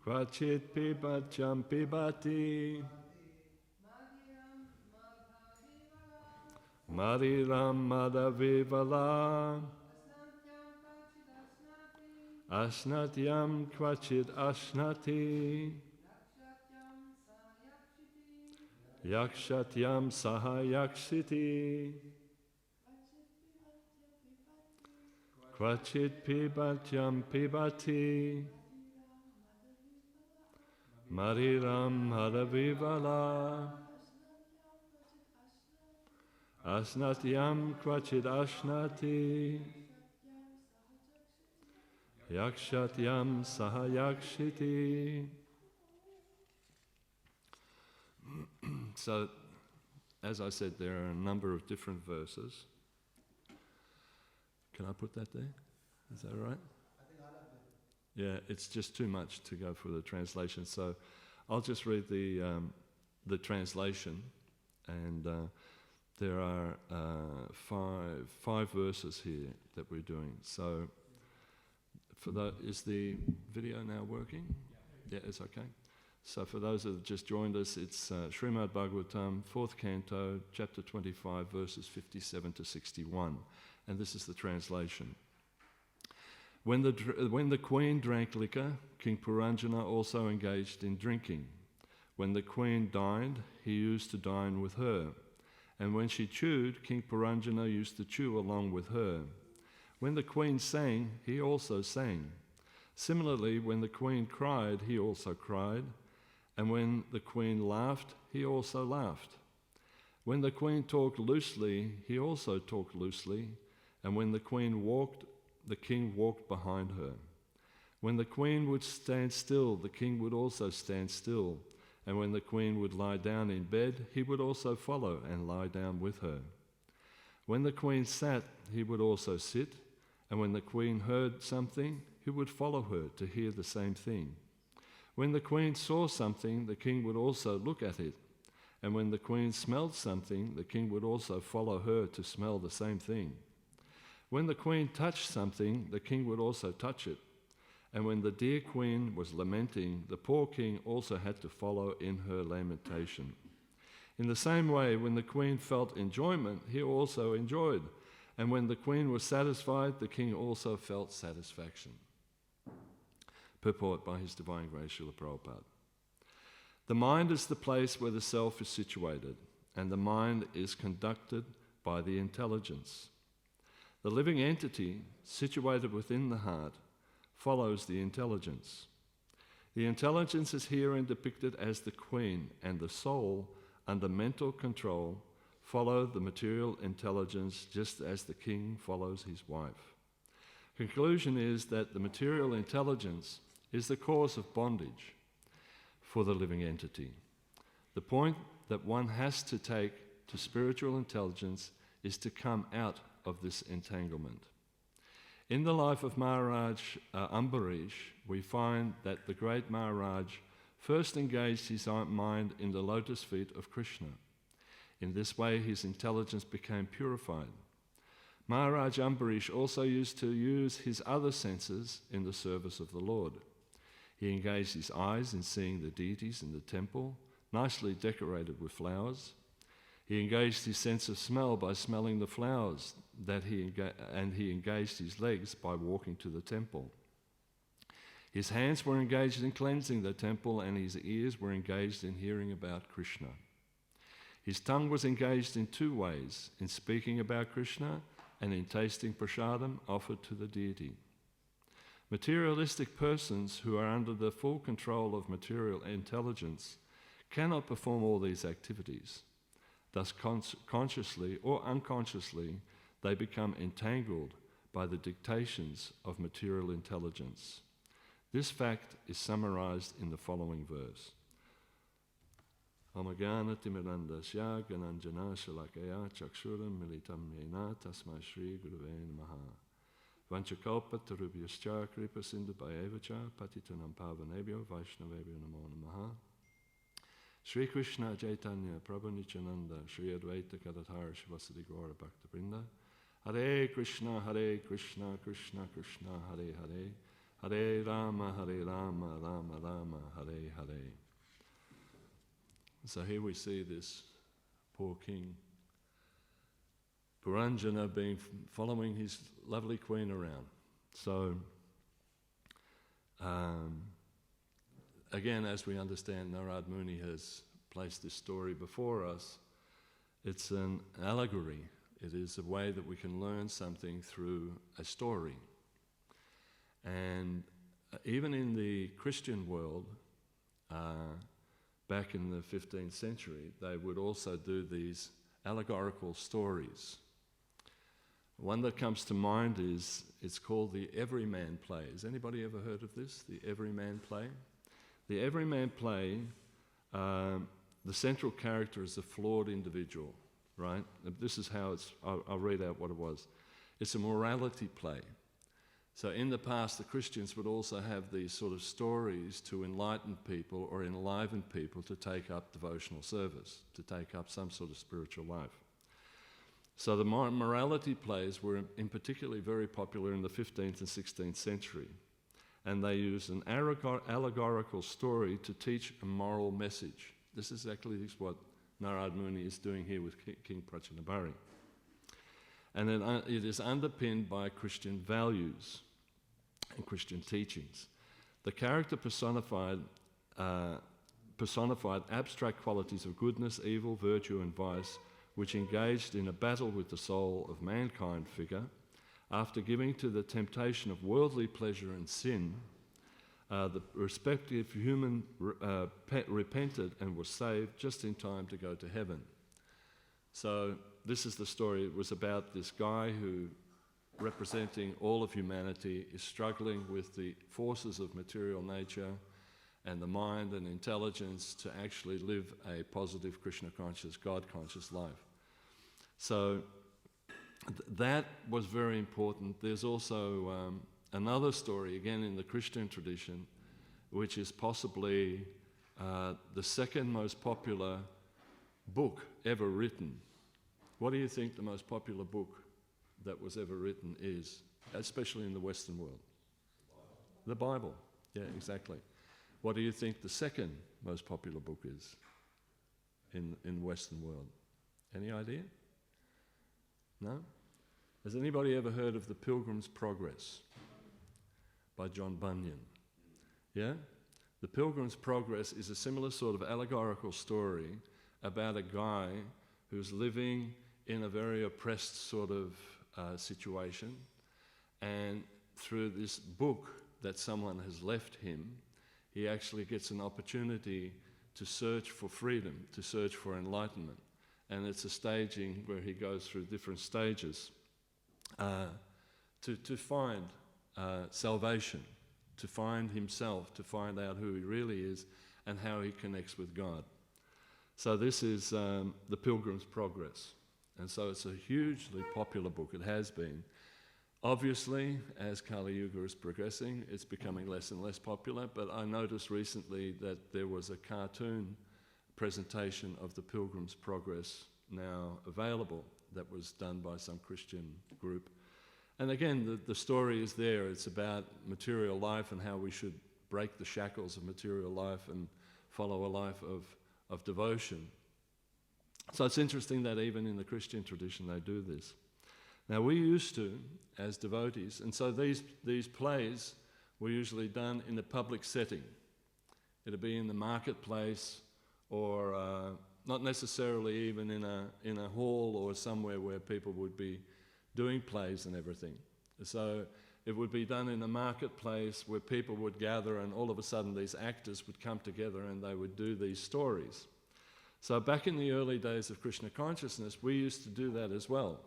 Kvachit pibacham pibati. Mariram madavivala. Asnatyam kvachit ashnati. Yakshatyam sahayakshiti. Kvachit pibatyam pibati. Mariram hadavivala. Asnatyam kvachit ashnati. Yakshatyam sahayakshiti. So, as I said, there are a number of different verses. Can I put that there? Is that all right? I think I'll have it. Yeah, it's just too much to go for the translation. So I'll just read the translation, and there are five verses here that we're doing. So, is the video now working? Yeah, it's okay. So for those that have just joined us, it's Śrīmad Bhāgavatam, 4th Canto, chapter 25, verses 57 to 61. And this is the translation. When the queen drank liquor, King Puranjana also engaged in drinking. When the queen dined, he used to dine with her. And when she chewed, King Puranjana used to chew along with her. When the queen sang, he also sang. Similarly, when the queen cried, he also cried. And when the queen laughed, he also laughed. When the queen talked loosely, he also talked loosely. And when the queen walked, the king walked behind her. When the queen would stand still, the king would also stand still. And when the queen would lie down in bed, he would also follow and lie down with her. When the queen sat, he would also sit. And when the queen heard something, he would follow her to hear the same thing. When the queen saw something, the king would also look at it. And when the queen smelled something, the king would also follow her to smell the same thing. When the queen touched something, the king would also touch it. And when the dear queen was lamenting, the poor king also had to follow in her lamentation. In the same way, when the queen felt enjoyment, he also enjoyed. And when the queen was satisfied, the king also felt satisfaction. Purport by His Divine Grace, Srila Prabhupada. The mind is the place where the self is situated, and the mind is conducted by the intelligence. The living entity, situated within the heart, follows the intelligence. The intelligence is herein depicted as the queen, and the soul, under mental control, follow the material intelligence just as the king follows his wife. Conclusion is that the material intelligence is the cause of bondage for the living entity. The point that one has to take to spiritual intelligence is to come out of this entanglement. In the life of Maharaj Ambarish, we find that the great Maharaj first engaged his mind in the lotus feet of Krishna. In this way, his intelligence became purified. Maharaj Ambarish also used to use his other senses in the service of the Lord. He engaged his eyes in seeing the deities in the temple, nicely decorated with flowers. He engaged his sense of smell by smelling the flowers, and he engaged his legs by walking to the temple. His hands were engaged in cleansing the temple, and his ears were engaged in hearing about Krishna. His tongue was engaged in two ways, in speaking about Krishna and in tasting prasadam offered to the deity. Materialistic persons who are under the full control of material intelligence cannot perform all these activities. Thus, consciously or unconsciously, they become entangled by the dictations of material intelligence. This fact is summarized in the following verse. Amagana timirandasya gananjana shalakaya chakshuram militam yena tasmai shri guruve namaha. Vanchakalpa tarubhyascha kripa sindhu bhayevacha patitanam pavanebhyo vaishnavebhyo namo namaha. Shri Krishna Chaitanya Prabhu Nityananda Shri Advaita Gadadhara Shivasadi Gaura Bhakta Vrinda. Hare Krishna Krishna Krishna Hare Hare Hare Rama, Rama Rama, Hare Hare. So here we see this poor king, Puranjana, following his lovely queen around. So, again, as we understand, Narad Muni has placed this story before us. It's an allegory. It is a way that we can learn something through a story. And even in the Christian world, back in the 15th century, they would also do these allegorical stories. One that comes to mind is, it's called the Everyman Play. Has anybody ever heard of this, the Everyman Play? The Everyman Play, the central character is a flawed individual, right? This is how I'll read out what it was. It's a morality play. So in the past, the Christians would also have these sort of stories to enlighten people or enliven people to take up devotional service, to take up some sort of spiritual life. So the morality plays were in particularly very popular in the 15th and 16th century. And they used an allegorical story to teach a moral message. This is exactly what Narad Muni is doing here with King Prachinabhari. And then it is underpinned by Christian values and Christian teachings. The character personified abstract qualities of goodness, evil, virtue, and vice, which engaged in a battle with the soul of mankind figure. After giving to the temptation of worldly pleasure and sin, the respective human repented and was saved just in time to go to heaven. So this is the story. It was about this guy who, representing all of humanity, is struggling with the forces of material nature and the mind and intelligence to actually live a positive Krishna-conscious, God-conscious life. So that was very important. There's also another story, again in the Christian tradition, which is possibly the second most popular book ever written. What do you think the most popular book that was ever written is, especially in the Western world? The Bible. Yeah, exactly. What do you think the second most popular book is in the Western world? Any idea? No? Has anybody ever heard of The Pilgrim's Progress by John Bunyan? Yeah? The Pilgrim's Progress is a similar sort of allegorical story about a guy who's living in a very oppressed sort of situation, and through this book that someone has left him, he actually gets an opportunity to search for freedom, to search for enlightenment. And it's a staging where he goes through different stages to find salvation, to find himself, to find out who he really is and how he connects with God. So this is The Pilgrim's Progress. And so it's a hugely popular book. It has been. Obviously, as Kali Yuga is progressing, it's becoming less and less popular, but I noticed recently that there was a cartoon presentation of The Pilgrim's Progress now available that was done by some Christian group. And again, the story is there. It's about material life and how we should break the shackles of material life and follow a life of devotion. So it's interesting that even in the Christian tradition they do this. Now we used to, as devotees, and so these plays were usually done in a public setting. It'd be in the marketplace, or not necessarily even in a hall or somewhere where people would be doing plays and everything. So it would be done in a marketplace where people would gather, and all of a sudden these actors would come together and they would do these stories. So back in the early days of Krishna consciousness, we used to do that as well.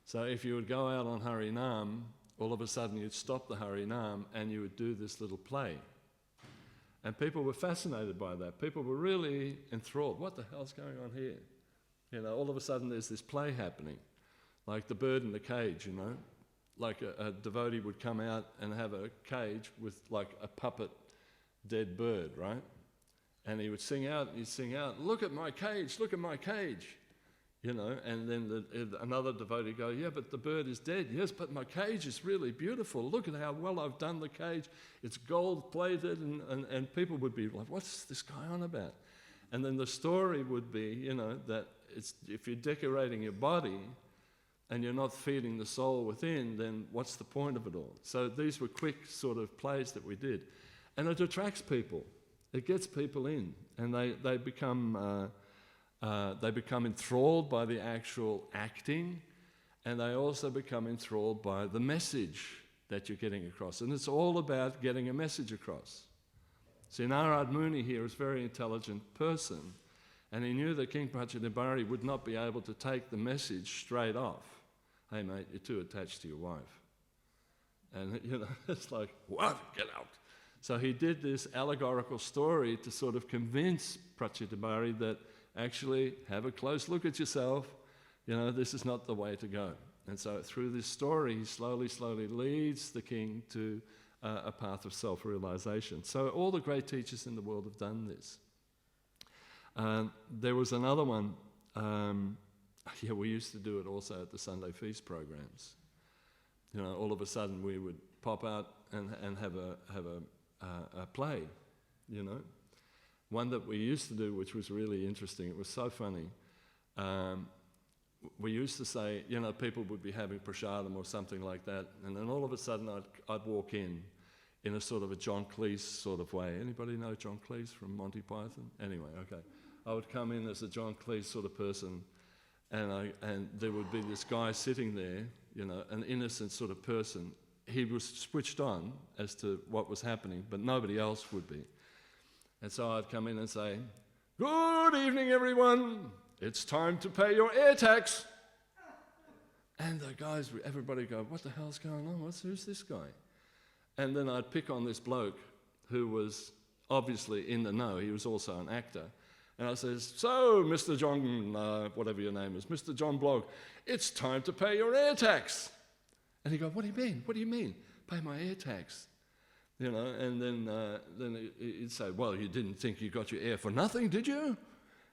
So if you would go out on Harinam, all of a sudden you'd stop the Harinam and you would do this little play. And people were fascinated by that. People were really enthralled. What the hell's going on here? You know, all of a sudden there's this play happening, like the bird in the cage, you know. Like a devotee would come out and have a cage with like a puppet dead bird, right? And he would sing out, and he'd sing out, "Look at my cage, look at my cage." you know, and then another devotee go, yeah, but the bird is dead. Yes, but my cage is really beautiful. Look at how well I've done the cage. It's gold plated, and people would be like, what's this guy on about? And then the story would be, you know, that if you're decorating your body and you're not feeding the soul within, then what's the point of it all? So these were quick sort of plays that we did. And it attracts people. It gets people in, and they become enthralled by the actual acting, and they also become enthralled by the message that you're getting across. And it's all about getting a message across. See, Narad Muni here is a very intelligent person, and he knew that King Prachadabhari would not be able to take the message straight off. Hey mate, you're too attached to your wife. And you know, it's like, what? Get out. So he did this allegorical story to sort of convince Prachadabhari that actually have a close look at yourself, you know, this is not the way to go. And so through this story, he slowly leads the king to a path of self-realization. So all the great teachers in the world have done this. There was another one, we used to do it also at the Sunday feast programs. You know, all of a sudden we would pop out and have a play, you know. One that we used to do, which was really interesting, it was so funny. We used to say, you know, people would be having prasadam or something like that, and then all of a sudden I'd walk in a sort of a John Cleese sort of way. Anybody know John Cleese from Monty Python? Anyway, okay. I would come in as a John Cleese sort of person, and there would be this guy sitting there, you know, an innocent sort of person. He was switched on as to what was happening, but nobody else would be. And so I'd come in and say, good evening, everyone. It's time to pay your air tax. And the guys, everybody go, what the hell's going on? Who's this guy? And then I'd pick on this bloke who was obviously in the know. He was also an actor. And I says, so, Mr. John, whatever your name is, Mr. John Blogg, it's time to pay your air tax. And he'd go, what do you mean? What do you mean? Pay my air tax. You know, and then he'd say, well, you didn't think you got your air for nothing, did you?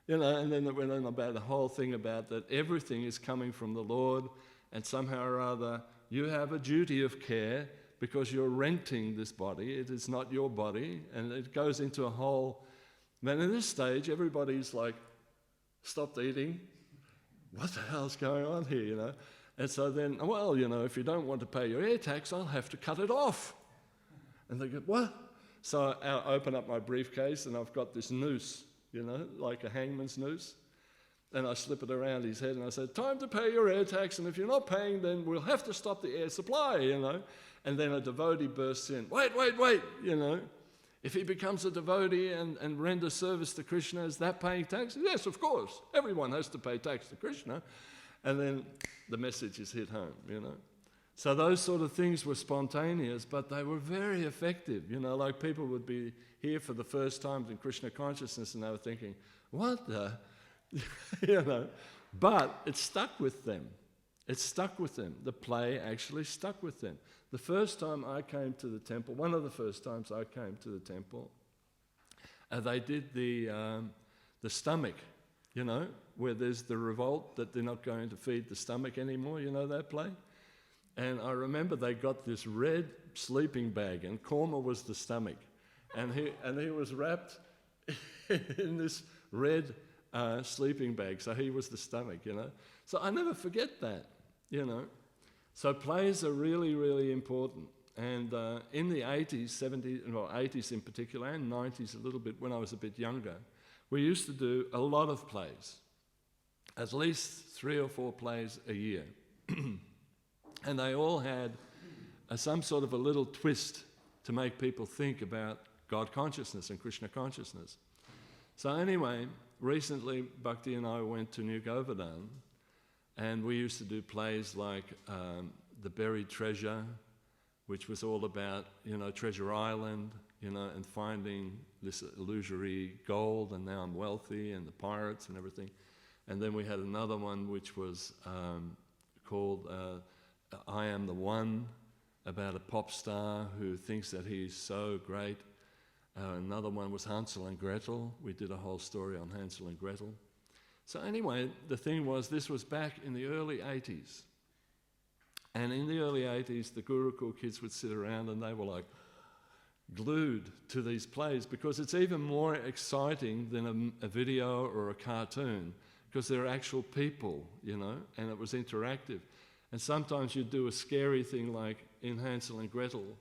You know, and then it went on about the whole thing about that everything is coming from the Lord, and somehow or other you have a duty of care because you're renting this body. It is not your body, and it goes into a whole... Then at this stage, everybody's like, stopped eating. What the hell's going on here, you know? And so then, well, you know, if you don't want to pay your air tax, I'll have to cut it off. And they go, what? So I open up my briefcase, and I've got this noose, you know, like a hangman's noose. And I slip it around his head, and I said, time to pay your air tax, and if you're not paying, then we'll have to stop the air supply, you know. And then a devotee bursts in, wait, you know. If he becomes a devotee and renders service to Krishna, is that paying tax? Yes, of course. Everyone has to pay tax to Krishna. And then the message is hit home, you know. So those sort of things were spontaneous, but they were very effective. You know, like people would be here for the first time in Krishna consciousness, and they were thinking, what the... you know. But it stuck with them. It stuck with them. The play actually stuck with them. The first time I came to the temple, one of the first times I came to the temple, they did the stomach, you know, where there's the revolt that they're not going to feed the stomach anymore, you know that play? And I remember they got this red sleeping bag, and Korma was the stomach. And he was wrapped in this red sleeping bag, so he was the stomach, you know. So I never forget that, you know. So plays are really, really important. And in the 80s, 70s, well, 80s in particular, and 90s a little bit when I was a bit younger, we used to do a lot of plays, at least 3 or 4 plays a year. And they all had some sort of a little twist to make people think about God consciousness and Krishna consciousness. So anyway, recently Bhakti and I went to New Govardhan, and we used to do plays like The Buried Treasure, which was all about, you know, Treasure Island, you know, and finding this illusory gold, and now I'm wealthy, and the pirates and everything. And then we had another one which was called I Am the One, about a pop star who thinks that he's so great. Another one was Hansel and Gretel. We did a whole story on Hansel and Gretel. So anyway, the thing was, this was back in the early 80s. And in the early 80s, the Gurukul kids would sit around and they were like glued to these plays, because it's even more exciting than a video or a cartoon, because they're actual people, you know, and it was interactive. And sometimes you'd do a scary thing like in Hansel and Gretel,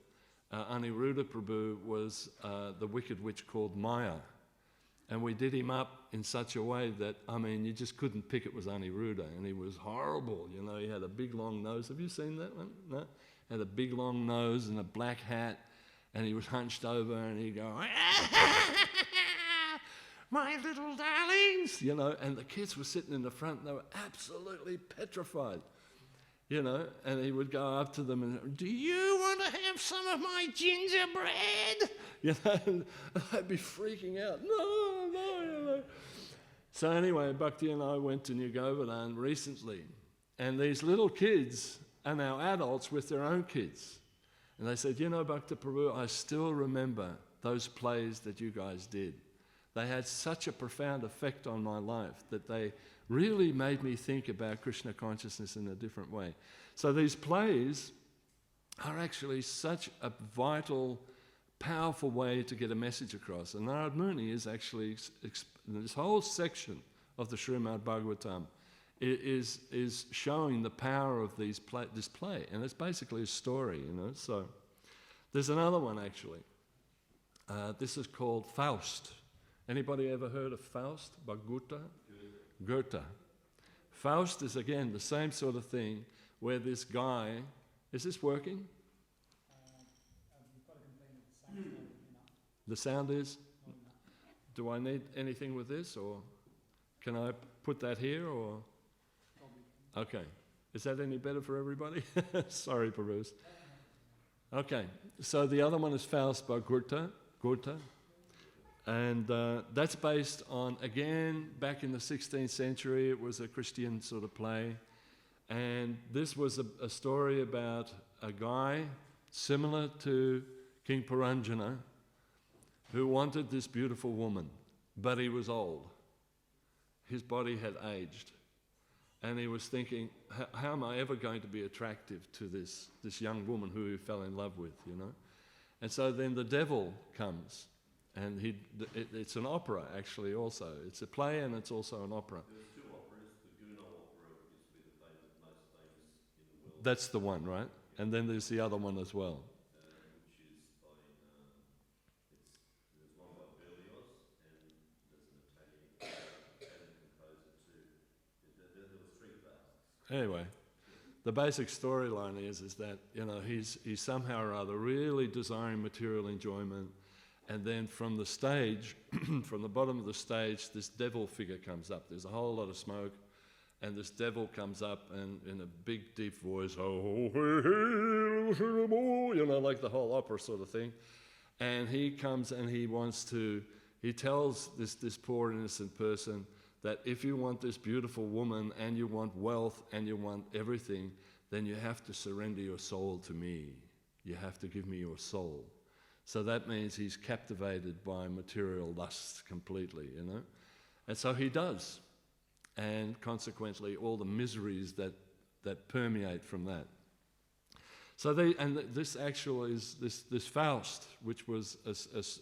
Aniruddha Prabhu was the wicked witch called Maya. And we did him up in such a way that, I mean, you just couldn't pick it was Aniruddha. And he was horrible, you know, he had a big long nose. Have you seen that one? No? Had a big long nose and a black hat, and he was hunched over and he'd go, my little darlings, you know, and the kids were sitting in the front and they were absolutely petrified. You know, and he would go up to them and, do you want to have some of my gingerbread? You know, and I'd be freaking out. No, you know. So anyway, Bhakti and I went to New Govardhan recently, and these little kids are now adults with their own kids. And they said, you know, Bhakti Prabhu, I still remember those plays that you guys did. They had such a profound effect on my life that they really made me think about Krishna consciousness in a different way. So these plays are actually such a vital, powerful way to get a message across. And Narad Muni is actually, this whole section of the Śrīmad Bhāgavatam is showing the power of this play. And it's basically a story, you know. So there's another one actually. This is called Faust. Anybody ever heard of Faust by Goethe? Goethe. Faust is again the same sort of thing where this guy, is this working? The sound is? Do I need anything with this, or can I put that here, or? Okay. Is that any better for everybody? Sorry, Bruce. Okay. So the other one is Faust by Goethe. And that's based on, again, back in the 16th century, it was a Christian sort of play. And this was a story about a guy similar to King Puranjana who wanted this beautiful woman, but he was old. His body had aged. And he was thinking, how am I ever going to be attractive to this young woman who he fell in love with, you know? And so then the devil comes. And it's an opera, actually, also. It's a play and it's also an opera. There's two operas. The Gounod opera used to be the most famous in the world. That's the one, right? Yeah. And then there's the other one as well. Which is by, there's one by Berlioz, and there's an Italian composer too. There were three Fausts. Anyway, the basic storyline is that, you know, he's somehow or other really desiring material enjoyment. And then from the stage, from the bottom of the stage, this devil figure comes up. There's a whole lot of smoke, and this devil comes up and in a big, deep voice, oh, you know, like the whole opera sort of thing. And he comes and he tells this poor innocent person that if you want this beautiful woman and you want wealth and you want everything, then you have to surrender your soul to me. You have to give me your soul. So that means he's captivated by material lusts completely, you know. And so he does. And consequently, all the miseries that permeate from that. So this actually is this Faust, which was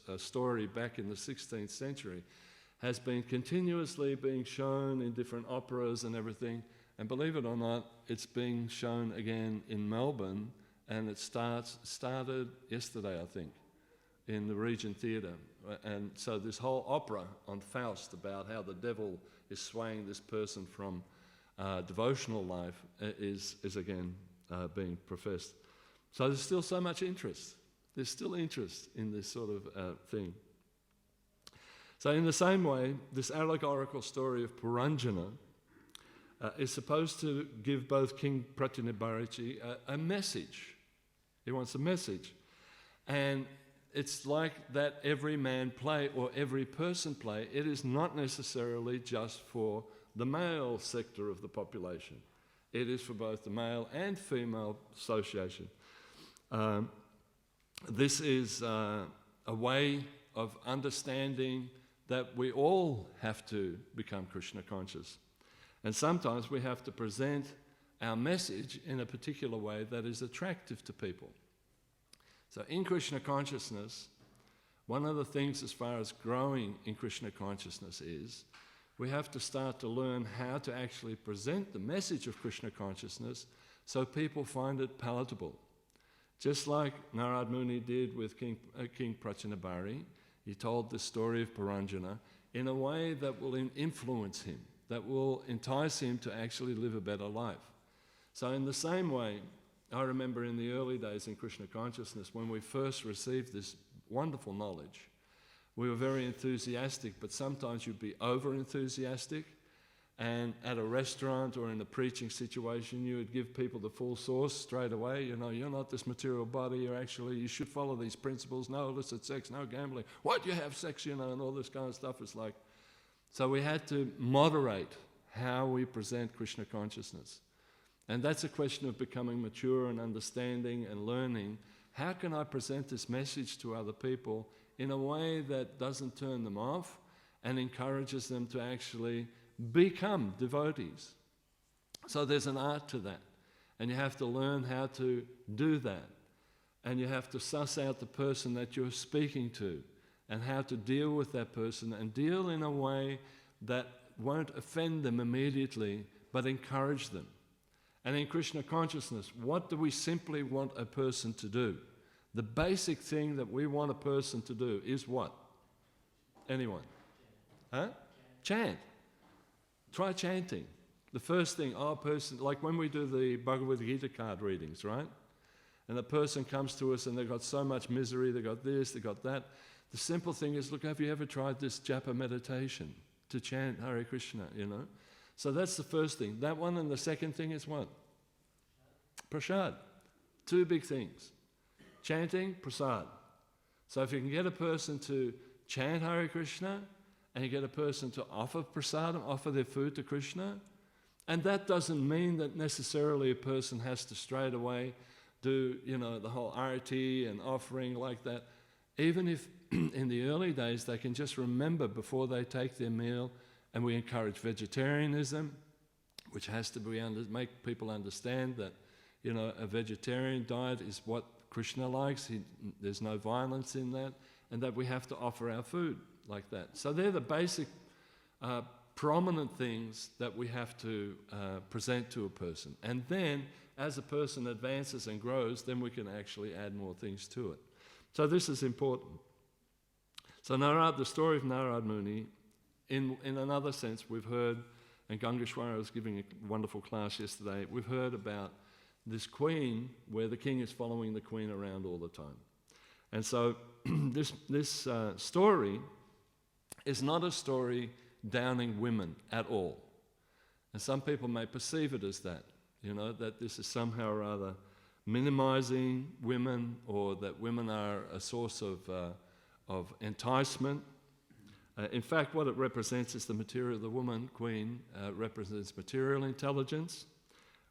a story back in the 16th century, has been continuously being shown in different operas and everything. And believe it or not, it's being shown again in Melbourne, and it started yesterday, I think, in the Regent Theatre. And so this whole opera on Faust about how the devil is swaying this person from devotional life is again being professed. So there's still so much interest. There's still interest in this sort of thing. So in the same way, this allegorical story of Puranjana is supposed to give both King Pratyanabharachi a message. He wants a message. And it's like that every man play or every person play. It is not necessarily just for the male sector of the population. It is for both the male and female association. This is a way of understanding that we all have to become Krishna conscious. And sometimes we have to present our message in a particular way that is attractive to people. So in Krishna consciousness, one of the things as far as growing in Krishna consciousness is we have to start to learn how to actually present the message of Krishna consciousness so people find it palatable. Just like Narad Muni did with King Prachinabhari, he told the story of Paranjana in a way that will influence him, that will entice him to actually live a better life. So in the same way, I remember in the early days in Krishna consciousness, when we first received this wonderful knowledge, we were very enthusiastic, but sometimes you'd be over-enthusiastic, and at a restaurant or in a preaching situation, you would give people the full source straight away. You know, you're not this material body, you should follow these principles, no illicit sex, no gambling. What, you have sex, and all this kind of stuff. It's like, so we had to moderate how we present Krishna consciousness. And that's a question of becoming mature and understanding and learning. How can I present this message to other people in a way that doesn't turn them off and encourages them to actually become devotees? So there's an art to that. And you have to learn how to do that. And you have to suss out the person that you're speaking to and how to deal with that person and deal in a way that won't offend them immediately, but encourage them. And in Krishna consciousness, what do we simply want a person to do? The basic thing that we want a person to do is what? Anyone? Huh? Chant. Try chanting. The first thing, like when we do the Bhagavad Gita card readings, right? And a person comes to us and they've got so much misery, they've got this, they've got that. The simple thing is, look, have you ever tried this japa meditation to chant Hare Krishna, So that's the first thing. That one, and the second thing is what? Prasad. Two big things. Chanting, prasad. So if you can get a person to chant Hare Krishna, and you get a person to offer prasadam, offer their food to Krishna, and that doesn't mean that necessarily a person has to straight away do, the whole arati and offering like that. Even if in the early days they can just remember before they take their meal, and we encourage vegetarianism, which has to be make people understand that, a vegetarian diet is what Krishna likes. There's no violence in that, and that we have to offer our food like that. So they're the basic prominent things that we have to present to a person. And then, as a person advances and grows, then we can actually add more things to it. So this is important. So Narad, the story of Narad Muni, in another sense, we've heard, and Gangeshwara was giving a wonderful class yesterday, we've heard about this queen where the king is following the queen around all the time. And so this story is not a story downing women at all. And some people may perceive it as that, that this is somehow or other minimizing women, or that women are a source of enticement. In fact, what it represents is the woman, queen, represents material intelligence,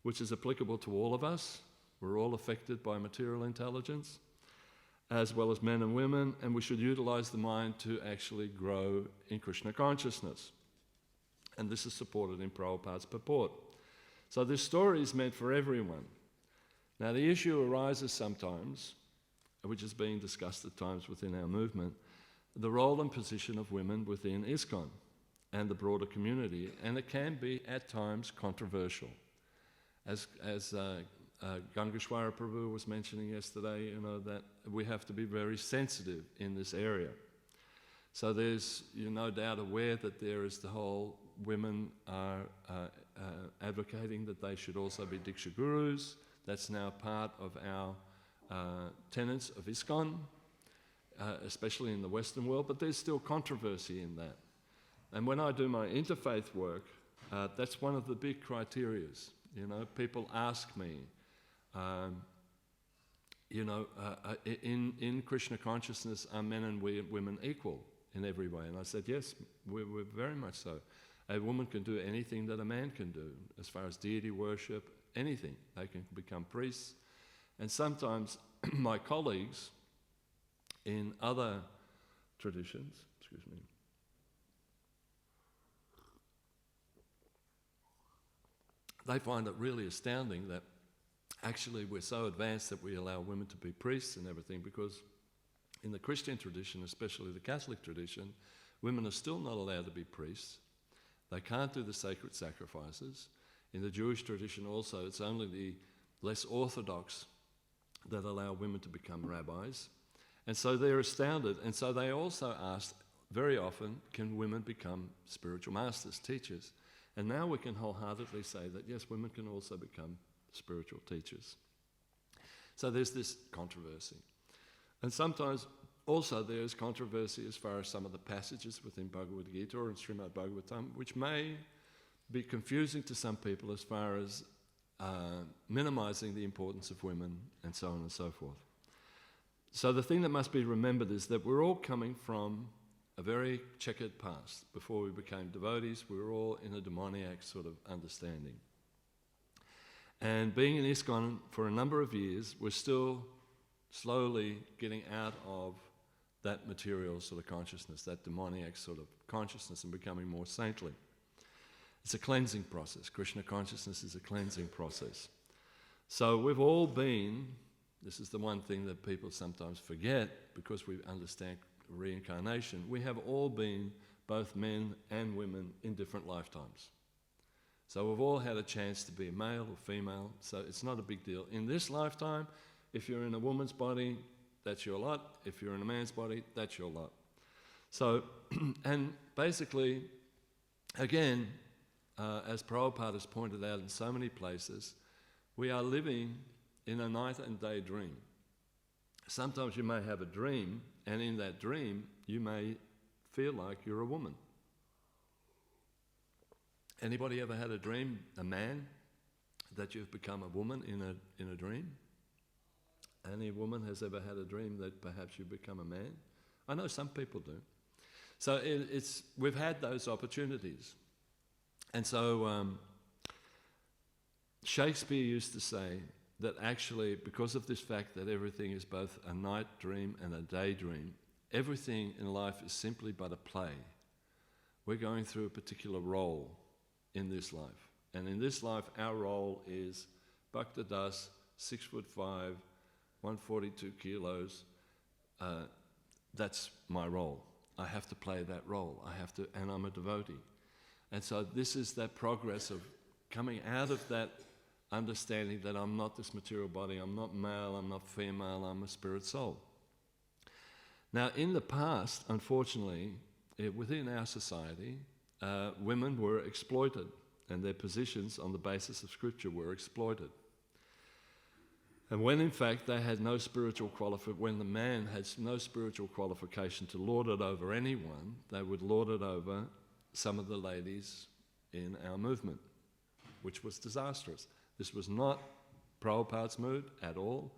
which is applicable to all of us. We're all affected by material intelligence, as well as men and women, and we should utilize the mind to actually grow in Krishna consciousness. And this is supported in Prabhupada's purport. So this story is meant for everyone. Now the issue arises sometimes, which is being discussed at times within our movement, the role and position of women within ISKCON and the broader community, and it can be at times controversial. As Gangeshwara Prabhu was mentioning yesterday, that we have to be very sensitive in this area. So there's, you're no doubt aware that there is the whole women are advocating that they should also be Diksha Gurus. That's now part of our tenets of ISKCON, especially in the Western world, but there's still controversy in that. And when I do my interfaith work, that's one of the big criterias. People ask me, in Krishna consciousness, are men and women equal in every way? And I said, yes, we're very much so. A woman can do anything that a man can do, as far as deity worship, anything. They can become priests. And sometimes my colleagues in other traditions, they find it really astounding that actually we're so advanced that we allow women to be priests and everything, because in the Christian tradition, especially the Catholic tradition, women are still not allowed to be priests. They can't do the sacred sacrifices. In the Jewish tradition also, it's only the less orthodox that allow women to become rabbis. And so they're astounded. And so they also ask very often, can women become spiritual masters, teachers? And now we can wholeheartedly say that, yes, women can also become spiritual teachers. So there's this controversy. And sometimes also there's controversy as far as some of the passages within Bhagavad Gita or in Śrīmad Bhāgavatam, which may be confusing to some people as far as minimizing the importance of women and so on and so forth. So the thing that must be remembered is that we're all coming from a very checkered past. Before we became devotees, we were all in a demoniac sort of understanding. And being in ISKCON for a number of years, we're still slowly getting out of that material sort of consciousness, that demoniac sort of consciousness, and becoming more saintly. It's a cleansing process. Krishna consciousness is a cleansing process. So we've all been, this is the one thing that people sometimes forget because we understand reincarnation, we have all been both men and women in different lifetimes. So we've all had a chance to be male or female, so it's not a big deal. In this lifetime, if you're in a woman's body, that's your lot. If you're in a man's body, that's your lot. So, and basically, again, as Prabhupada has pointed out in so many places, we are living in a night and day dream. Sometimes you may have a dream, and in that dream, you may feel like you're a woman. Anybody ever had a dream, a man, that you've become a woman in a dream? Any woman has ever had a dream that perhaps you become a man? I know some people do. So we've had those opportunities. And so Shakespeare used to say that actually, because of this fact that everything is both a night dream and a daydream, everything in life is simply but a play. We're going through a particular role in this life. And in this life, our role is Bhakta Das, 6'5", 142 kilos. That's my role. I have to play that role. And I'm a devotee. And so this is that progress of coming out of that understanding that I'm not this material body, I'm not male, I'm not female, I'm a spirit soul. Now, in the past, unfortunately, within our society, women were exploited, and their positions on the basis of scripture were exploited. And when in fact they had no spiritual when the man had no spiritual qualification to lord it over anyone, they would lord it over some of the ladies in our movement, which was disastrous. This was not Prabhupada's mood at all.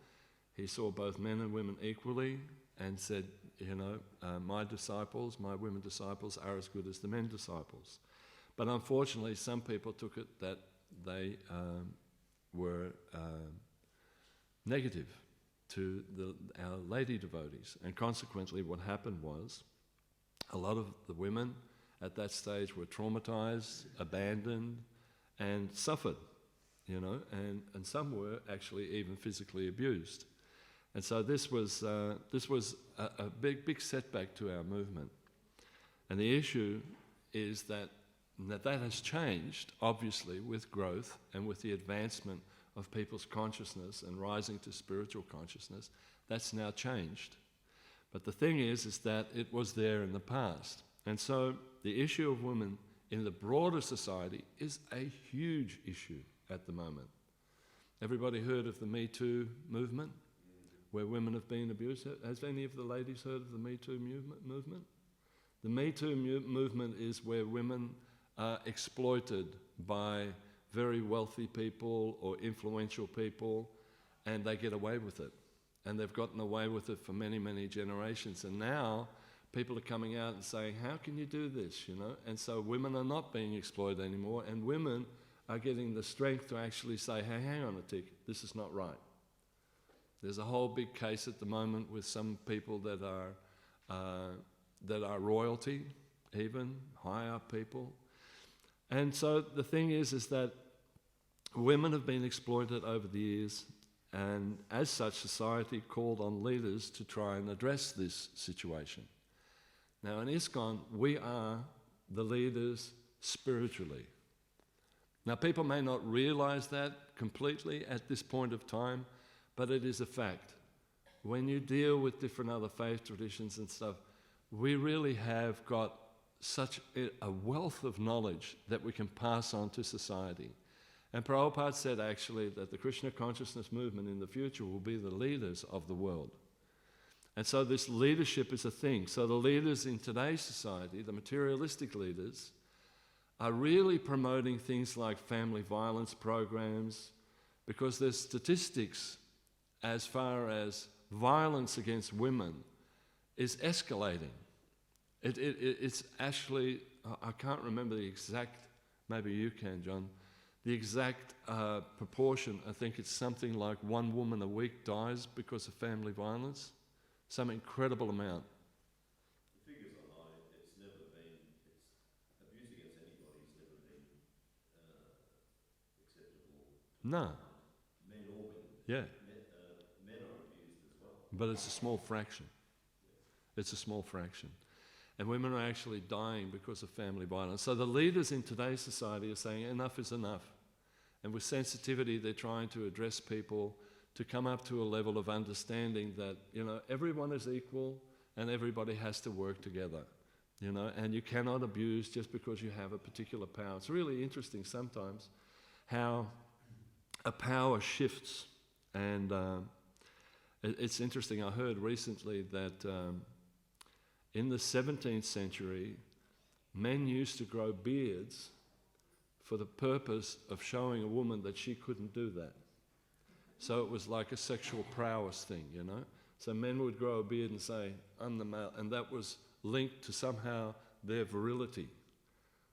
He saw both men and women equally and said, my disciples, my women disciples are as good as the men disciples. But unfortunately, some people took it that they were negative to our lady devotees. And consequently, what happened was a lot of the women at that stage were traumatized, abandoned, and suffered, and some were actually even physically abused. And so this was a big setback to our movement. And the issue is that has changed, obviously, with growth and with the advancement of people's consciousness and rising to spiritual consciousness. That's now changed. But the thing is that it was there in the past. And so the issue of women in the broader society is a huge issue at the moment. Everybody heard of the Me Too movement, where women have been abused? Has any of the ladies heard of the Me Too movement? The Me Too movement is where women are exploited by very wealthy people or influential people, and they get away with it. And they've gotten away with it for many, many generations. And now people are coming out and saying, how can you do this, And so women are not being exploited anymore, and women are getting the strength to actually say, hey, hang on a tick, this is not right. There's a whole big case at the moment with some people that are royalty, even high up people. And so the thing is that women have been exploited over the years, and as such, society called on leaders to try and address this situation. Now in ISKCON, we are the leaders spiritually. Now people may not realize that completely at this point of time, but it is a fact. When you deal with different other faith traditions and stuff, we really have got such a wealth of knowledge that we can pass on to society. And Prabhupada said actually that the Krishna consciousness movement in the future will be the leaders of the world. And so this leadership is a thing. So the leaders in today's society, the materialistic leaders, are really promoting things like family violence programs, because there's statistics as far as violence against women is escalating. It's actually, I can't remember the exact, maybe you can, John, the exact proportion. I think it's something like 1 woman a week dies because of family violence. Some incredible amount. The figures are high. It's never been, abuse against anybody's never been acceptable. No. Men or women. Yeah. Men are abused as well. But it's a small fraction. It's a small fraction. And women are actually dying because of family violence. So the leaders in today's society are saying enough is enough. And with sensitivity, they're trying to address people to come up to a level of understanding that, everyone is equal and everybody has to work together, and you cannot abuse just because you have a particular power. It's really interesting sometimes how a power shifts. And it's interesting, I heard recently that in the 17th century, men used to grow beards for the purpose of showing a woman that she couldn't do that. So it was like a sexual prowess thing, So men would grow a beard and say, I'm the male, and that was linked to somehow their virility.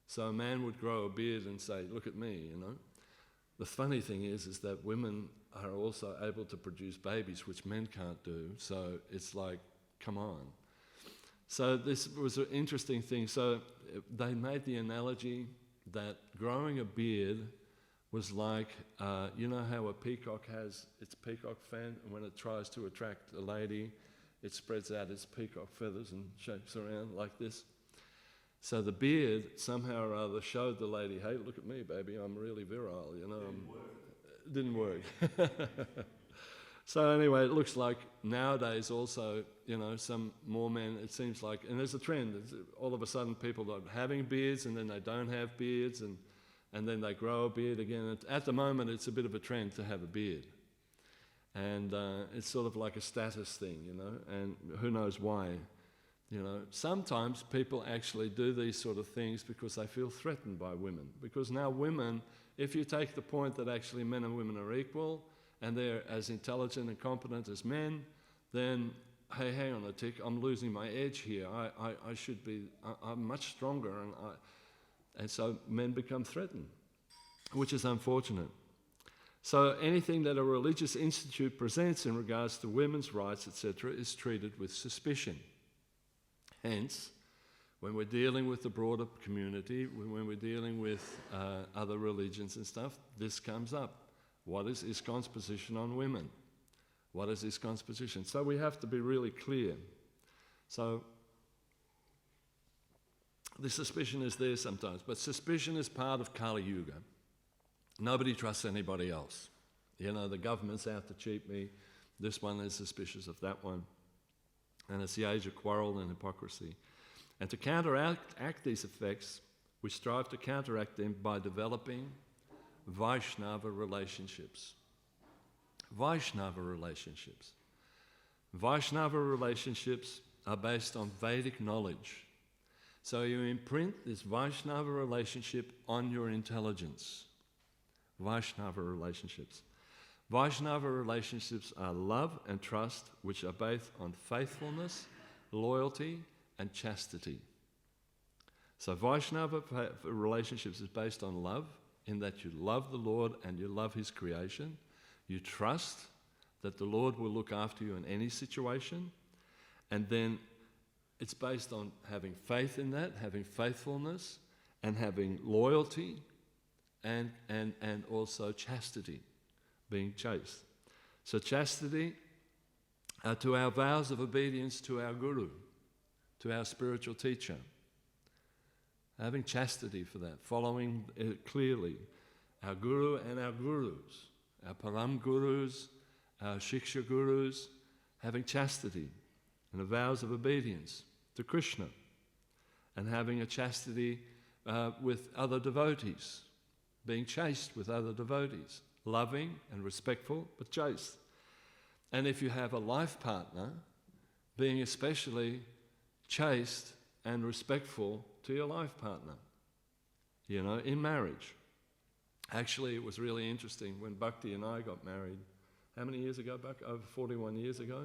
So a man would grow a beard and say, look at me, The funny thing is that women are also able to produce babies, which men can't do, so it's like, come on. So this was an interesting thing. So they made the analogy that growing a beard was like, you know how a peacock has its peacock fan, and when it tries to attract a lady, it spreads out its peacock feathers and shakes around like this. So the beard somehow or other showed the lady, hey, look at me, baby, I'm really virile, It didn't work. So anyway, it looks like nowadays also, some more men, it seems like, and there's a trend, all of a sudden people are having beards and then they don't have beards, and then they grow a beard again. At the moment, it's a bit of a trend to have a beard. And it's sort of like a status thing, and who knows why. Sometimes people actually do these sort of things because they feel threatened by women. Because now women, if you take the point that actually men and women are equal, and they're as intelligent and competent as men, then, hey, hang on a tick, I'm losing my edge here. I should be, I'm much stronger, and so men become threatened, which is unfortunate. So anything that a religious institute presents in regards to women's rights, etc., is treated with suspicion. Hence, when we're dealing with the broader community, when we're dealing with other religions and stuff, this comes up. What is ISKCON's position on women? What is ISKCON's position? So we have to be really clear. So the suspicion is there sometimes, but suspicion is part of Kali Yuga. Nobody trusts anybody else. The government's out to cheat me. This one is suspicious of that one. And it's the age of quarrel and hypocrisy. And to counteract these effects, we strive to counteract them by developing Vaishnava relationships. Vaishnava relationships. Vaishnava relationships are based on Vedic knowledge. So you imprint this Vaishnava relationship on your intelligence. Vaishnava relationships. Vaishnava relationships are love and trust, which are based on faithfulness, loyalty, and chastity. So Vaishnava relationships is based on love, in that you love the Lord and you love His creation. You trust that the Lord will look after you in any situation. And then it's based on having faith in that, having faithfulness, and having loyalty, and also chastity, being chaste. So chastity to our vows of obedience to our guru, to our spiritual teacher. Having chastity for that, following clearly our guru and our gurus, our param gurus, our shiksha gurus, having chastity and the vows of obedience to Krishna, and having a chastity with other devotees, being chaste with other devotees, loving and respectful but chaste. And if you have a life partner, being especially chaste and respectful to your life partner, in marriage. Actually, it was really interesting when Bhakti and I got married. How many years ago, Bhakti? Over 41 years ago.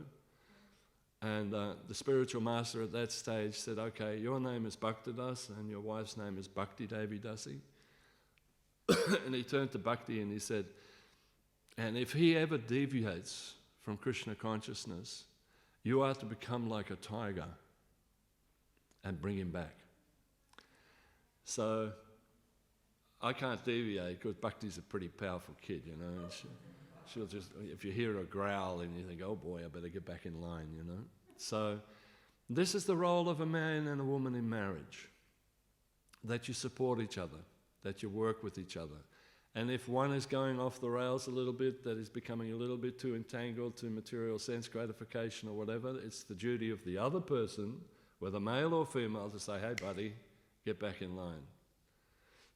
And the spiritual master at that stage said, okay, your name is Bhaktidas and your wife's name is Bhakti Devi Dasi. And he turned to Bhakti and he said, and if he ever deviates from Krishna consciousness, you are to become like a tiger and bring him back. So I can't deviate because Bhakti's a pretty powerful kid, She'll just, if you hear her growl and you think, oh boy, I better get back in line, So this is the role of a man and a woman in marriage, that you support each other, that you work with each other. And if one is going off the rails a little bit, that is becoming a little bit too entangled to material sense gratification or whatever, it's the duty of the other person, whether male or female, to say, hey buddy, get back in line.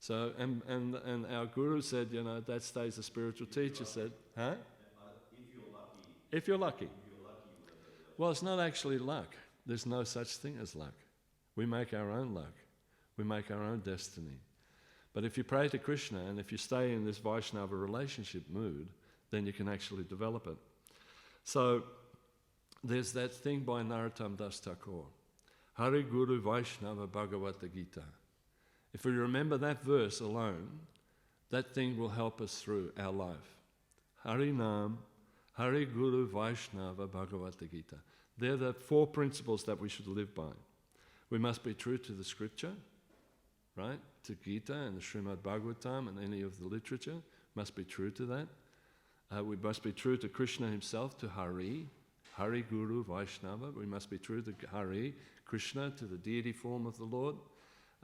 So, and our guru said, at that stage the spiritual teacher said, huh? If you're lucky. Well, it's not actually luck. There's no such thing as luck. We make our own luck. We make our own destiny. But if you pray to Krishna and if you stay in this Vaishnava relationship mood, then you can actually develop it. So there's that thing by Narottam Das Thakur, Hare Guru Vaishnava Bhagavata Gita. If we remember that verse alone, that thing will help us through our life. Hari Nam, Hare Guru Vaishnava Bhagavata Gita. They're the 4 principles that we should live by. We must be true to the scripture, right? To Gita and the Śrīmad Bhāgavatam and any of the literature, must be true to that. We must be true to Krishna himself, to Hari, Hari Guru Vaishnava. We must be true to Hari, Krishna, to the deity form of the Lord.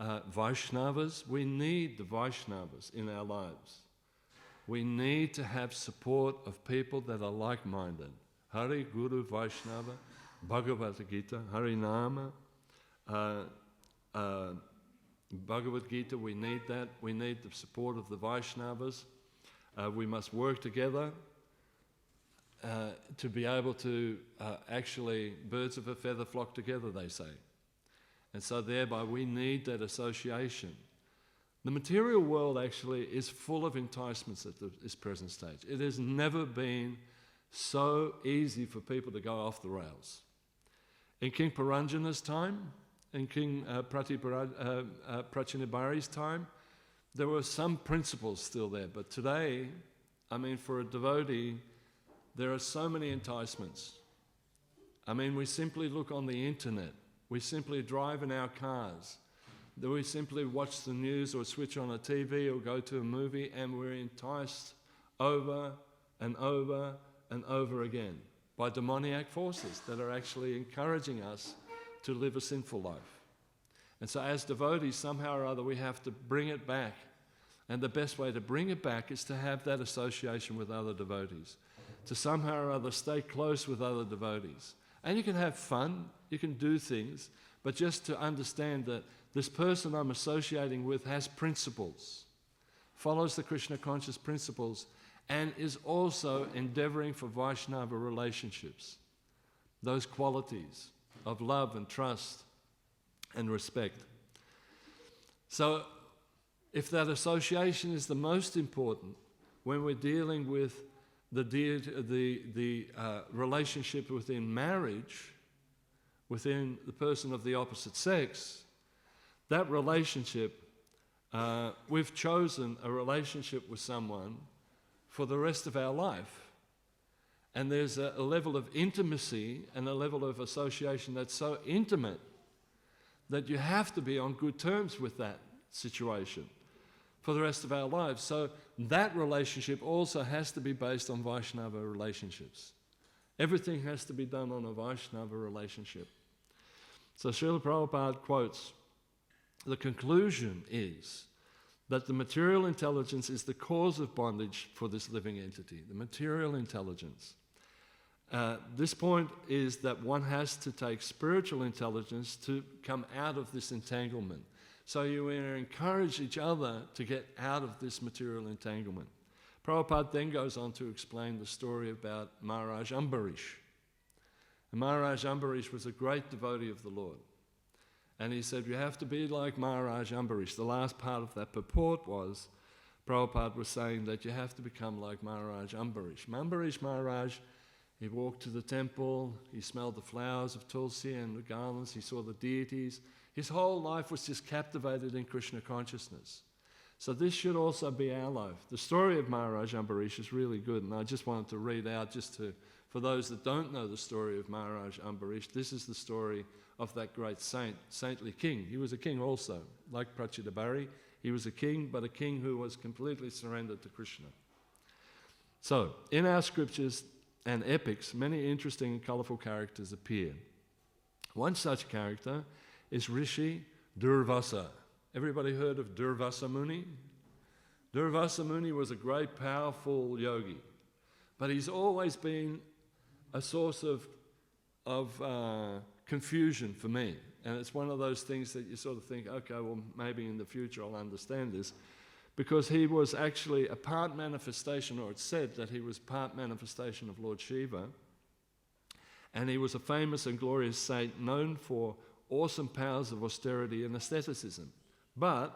Vaishnavas, we need the Vaishnavas in our lives. We need to have support of people that are like-minded. Hari Guru Vaishnava, Bhagavad Gita, Hari Nama, Bhagavad Gita, we need that. We need the support of the Vaishnavas. We must work together to be able to actually, birds of a feather flock together, they say. And so thereby we need that association. The material world actually is full of enticements at this present stage. It has never been so easy for people to go off the rails. In King Paranjana's time, in King Prachinabhari's time, there were some principles still there. But today, for a devotee, there are so many enticements. We simply look on the internet. We simply drive in our cars. We simply watch the news or switch on a TV or go to a movie, and we're enticed over and over and over again by demoniac forces that are actually encouraging us to live a sinful life. And so as devotees, somehow or other, we have to bring it back. And the best way to bring it back is to have that association with other devotees, to somehow or other stay close with other devotees. And you can have fun, you can do things, but just to understand that this person I'm associating with has principles, follows the Krishna conscious principles, and is also endeavoring for Vaishnava relationships. Those qualities of love and trust and respect. So if that association is the most important when we're dealing with the relationship within marriage, within the person of the opposite sex, that relationship, we've chosen a relationship with someone for the rest of our life. And there's a level of intimacy and a level of association that's so intimate that you have to be on good terms with that situation. for the rest of our lives. So that relationship also has to be based on Vaishnava relationships. Everything has to be done on a Vaishnava relationship. So Srila Prabhupada quotes, the conclusion is that the material intelligence is the cause of bondage for this living entity, the material intelligence. This point is that one has to take spiritual intelligence to come out of this entanglement. So you encourage each other to get out of this material entanglement. Prabhupada then goes on to explain the story about Maharaj Ambarish. And Maharaj Ambarish was a great devotee of the Lord. And he said, you have to be like Maharaj Ambarish. The last part of that purport was, Prabhupada was saying that you have to become like Maharaj Ambarish. Ambarish Maharaj, he walked to the temple, he smelled the flowers of tulsi and the garlands, he saw the deities. His whole life was just captivated in Krishna consciousness. So this should also be our life. The story of Maharaj Ambarish is really good, and I just wanted to read out for those that don't know the story of Maharaj Ambarish, this is the story of that great saintly king. He was a king also, like Prachidabhari. He was a king, but a king who was completely surrendered to Krishna. So, in our scriptures and epics, many interesting and colourful characters appear. One such character is Rishi Durvasa. Everybody heard of Durvasa Muni? Durvasa Muni was a great, powerful yogi, but he's always been a source of confusion for me. And it's one of those things that you sort of think, okay, well, maybe in the future I'll understand this. Because he was actually a part manifestation, or it's said that he was part manifestation of Lord Shiva. And he was a famous and glorious saint known for awesome powers of austerity and asceticism. But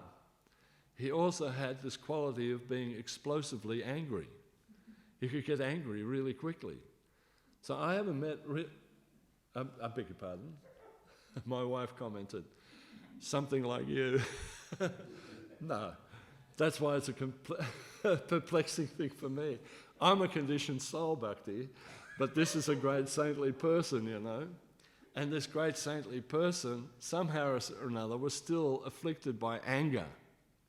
he also had this quality of being explosively angry. He could get angry really quickly. So I haven't met... I beg your pardon. My wife commented, something like you. No, that's why it's a perplexing thing for me. I'm a conditioned soul, Bhakti, but this is a great saintly person, you know. And this great saintly person, somehow or another, was still afflicted by anger.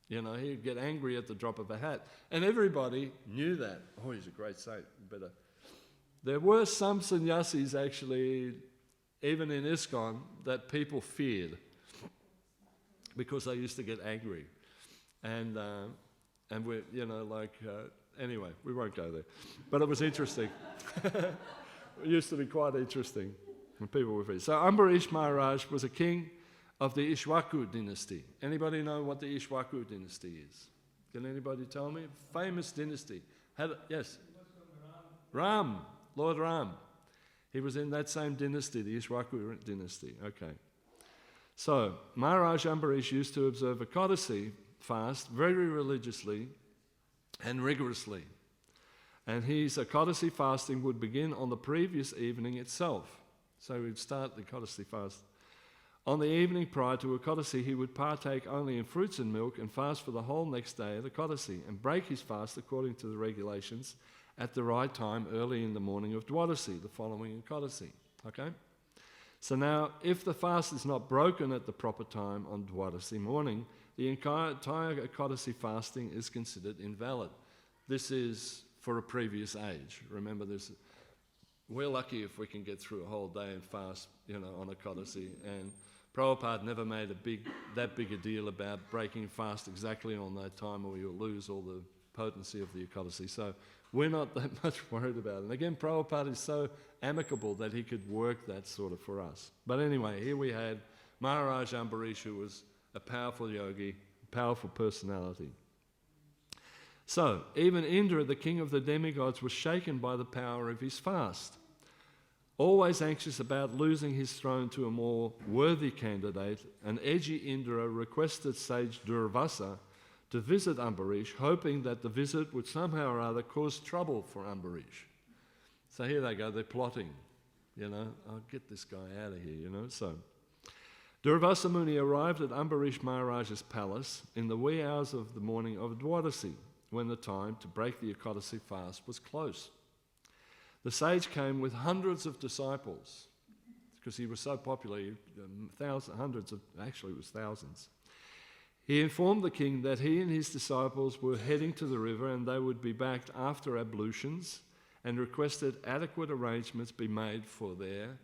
You know, he'd get angry at the drop of a hat. And everybody knew that. Oh, he's a great saint, better. There were some sannyasis actually, even in ISKCON, that people feared because they used to get angry. And we, you know, anyway, we won't go there. But it was interesting. It used to be quite interesting when people were feared. So Ambarish Maharaj was a king of the Ishwaku dynasty. Anybody know what the Ishwaku dynasty is? Can anybody tell me? Famous dynasty. Yes? Ram, Lord Ram. He was in that same dynasty, the Ishwaku dynasty. Okay. So, Maharaj Ambarish used to observe a Ekadasi fast very religiously and rigorously. And his Ekadasi fasting would begin on the previous evening itself. So he'd start the Ekadasi fast. On the evening prior to Ekadasi, he would partake only in fruits and milk and fast for the whole next day at Ekadasi and break his fast according to the regulations at the right time early in the morning of Dwadasi, the following Ekadasi. Okay? So now, if the fast is not broken at the proper time on Dwadasi morning, the entire Ekadasi fasting is considered invalid. This is for a previous age. Remember this. We're lucky if we can get through a whole day and fast, you know, on Ekadasi. And Prabhupada never made that big a deal about breaking fast exactly on that time, or you'll lose all the potency of the Ekadasi. So we're not that much worried about it. And again, Prabhupada is so amicable that he could work that sort of for us. But anyway, here we had Maharaj Ambarish, who was a powerful yogi, powerful personality. So, even Indra, the king of the demigods, was shaken by the power of his fast. Always anxious about losing his throne to a more worthy candidate, an edgy Indra requested sage Durvasa to visit Ambarish, hoping that the visit would somehow or other cause trouble for Ambarish. So here they go, they're plotting, you know, I'll get this guy out of here, you know. So Durvasa Muni arrived at Ambarish Maharaj's palace in the wee hours of the morning of Dwadasi, when the time to break the Ekadasi fast was close. The sage came with hundreds of disciples, because he was so popular, hundreds of, actually it was thousands. He informed the king that he and his disciples were heading to the river and they would be back after ablutions, and requested adequate arrangements be made for their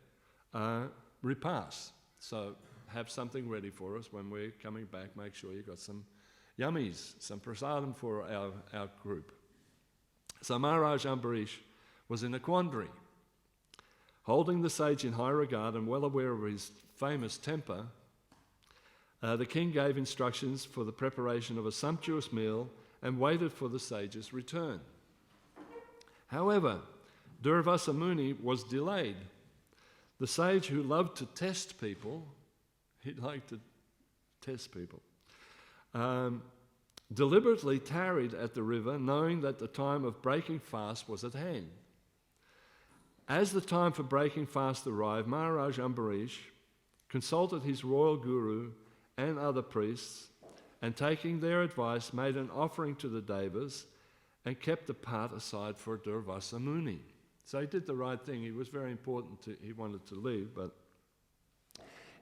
repast. So have something ready for us when we're coming back. Make sure you've got some yummies, some prasadam for our group. So Maharaj Ambarish was in a quandary. Holding the sage in high regard and well aware of his famous temper, the king gave instructions for the preparation of a sumptuous meal and waited for the sage's return. However, Durvasa Muni was delayed. The sage, who loved to test people, he liked to test people, deliberately tarried at the river, knowing that the time of breaking fast was at hand. As the time for breaking fast arrived, Maharaj Ambarish consulted his royal guru and other priests, and taking their advice, made an offering to the devas and kept a part aside for Durvasa Muni. So he did the right thing. He was very important. He wanted to leave, but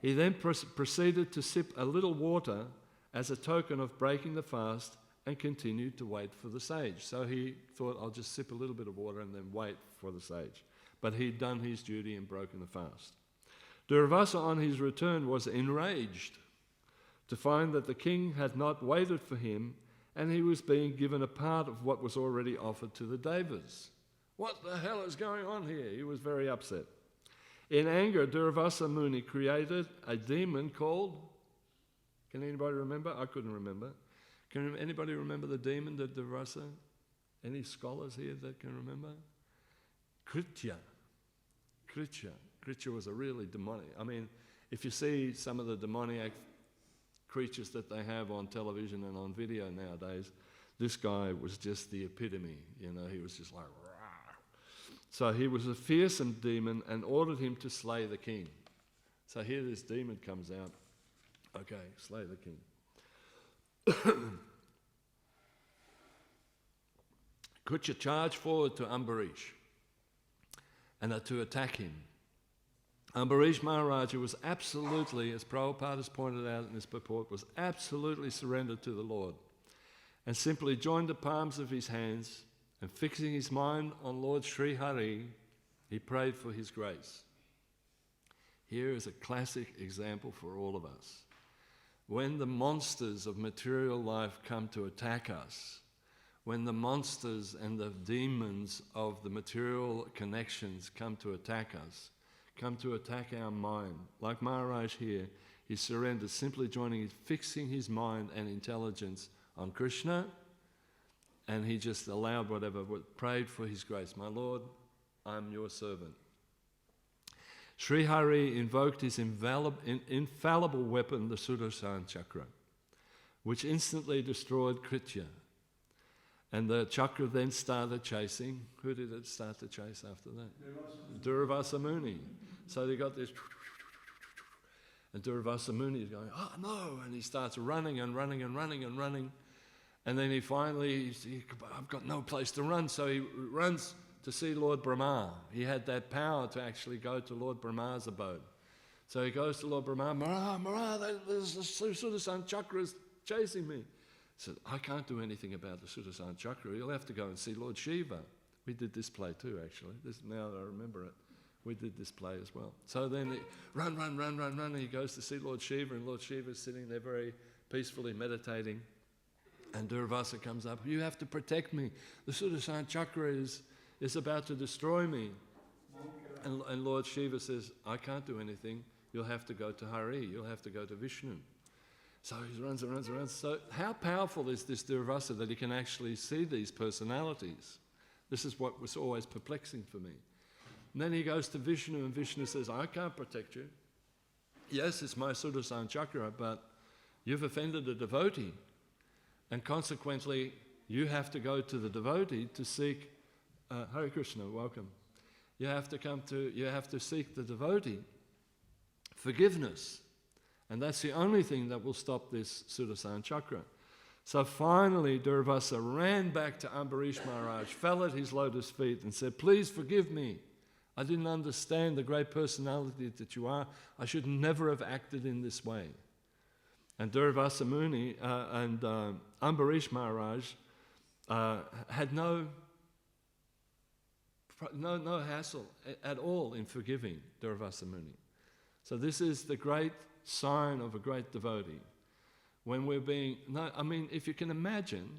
he then proceeded to sip a little water as a token of breaking the fast and continued to wait for the sage. So he thought, I'll just sip a little bit of water and then wait for the sage. But he'd done his duty and broken the fast. Durvasa, on his return, was enraged to find that the king had not waited for him and he was being given a part of what was already offered to the devas. What the hell is going on here? He was very upset. In anger, Durvasa Muni created a demon called, can anybody remember? I couldn't remember. Can anybody remember the demon that Durvasa? Any scholars here that can remember? Kritya. Kritya was a really demonic. I mean, if you see some of the demoniac creatures that they have on television and on video nowadays, this guy was just the epitome. You know, he was just like, rah. So he was a fearsome demon and ordered him to slay the king. So here this demon comes out. Okay, slay the king. Kritya charged forward to Ambarish and to attack him. Ambarish Maharaj, who was absolutely, as Prabhupada has pointed out in his purport, was absolutely surrendered to the Lord, and simply joined the palms of his hands and fixing his mind on Lord Sri Hare, he prayed for his grace. Here is a classic example for all of us. When the monsters of material life come to attack us, when the monsters and the demons of the material connections come to attack us, come to attack our mind, like Maharaj here, he surrendered, simply joining, fixing his mind and intelligence on Krishna, and he just allowed whatever, prayed for his grace. My Lord, I'm your servant. Sri Hare invoked his infallible weapon, the Sudarshan Chakra, which instantly destroyed Kritya. And the chakra then started chasing. Who did it start to chase after that? Durvasa Muni. So they got this, and Durvasa Muni is going, oh no, and he starts running and running and running and running. And then he finally, I've got no place to run, so he runs to see Lord Brahma. He had that power to actually go to Lord Brahma's abode. So he goes to Lord Brahma, Mara, there's the Sudarshan Chakra is chasing me. He said, I can't do anything about the Sudarshan Chakra. You'll have to go and see Lord Shiva. We did this play too, actually. Now that I remember it, we did this play as well. So then he run, and he goes to see Lord Shiva, and Lord Shiva is sitting there very peacefully meditating. And Durvasa comes up, you have to protect me. The Sudarshan Chakra is about to destroy me. And Lord Shiva says, I can't do anything. You'll have to go to Hare. You'll have to go to Vishnu. So he runs. So how powerful is this Durvasa that he can actually see these personalities? This is what was always perplexing for me. And then he goes to Vishnu, and Vishnu says, I can't protect you. Yes, it's my Sudarshan Chakra, but you've offended a devotee. And consequently, you have to go to the devotee to seek, Hare Krishna, welcome. You have to seek the devotee forgiveness. And that's the only thing that will stop this Sudarshan Chakra. So finally, Durvasa ran back to Ambarish Maharaj, fell at his lotus feet and said, please forgive me. I didn't understand the great personality that you are. I should never have acted in this way. And Durvasa Muni and Ambarish Maharaj had no hassle at all in forgiving Durvasa Muni. So this is the great sign of a great devotee. When we're if you can imagine,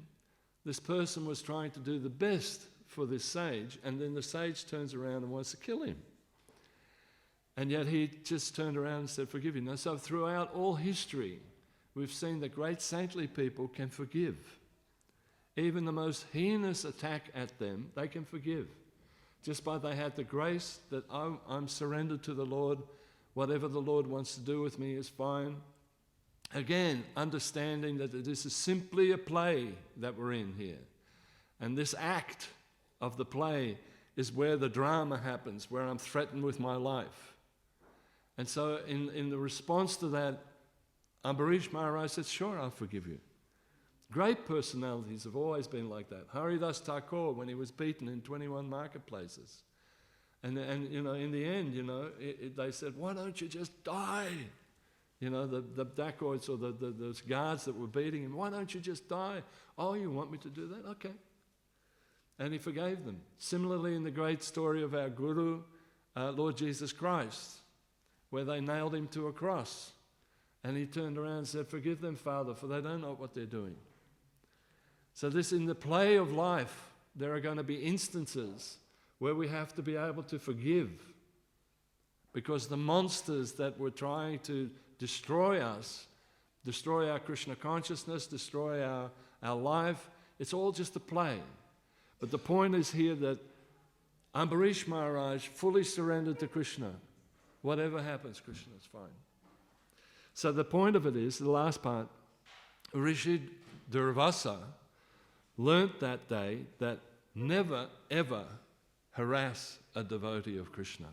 this person was trying to do the best for this sage, and then the sage turns around and wants to kill him. And yet he just turned around and said, forgive you. Now, so throughout all history, we've seen that great saintly people can forgive. Even the most heinous attack at them, they can forgive. Just by they had the grace that I'm surrendered to the Lord, whatever the Lord wants to do with me is fine. Again, understanding that this is simply a play that we're in here. And this act of the play is where the drama happens, where I'm threatened with my life. And so in the response to that, Ambarish Maharaj said, sure, I'll forgive you. Great personalities have always been like that. Haridas Thakur, when he was beaten in 21 marketplaces. And in the end, they said, why don't you just die? The dacoits or those guards that were beating him, why don't you just die? Oh, you want me to do that? Okay. And he forgave them. Similarly, in the great story of our Guru, Lord Jesus Christ, where they nailed him to a cross. And he turned around and said, forgive them, Father, for they don't know what they're doing. So this, in the play of life, there are going to be instances where we have to be able to forgive, because the monsters that were trying to destroy us, destroy our Krishna consciousness, destroy our life, it's all just a play. But the point is here that Ambarish Maharaj fully surrendered to Krishna. Whatever happens, Krishna is fine. So the point of it is, the last part, Rishi Durvasa learnt that day that never ever harass a devotee of Krishna.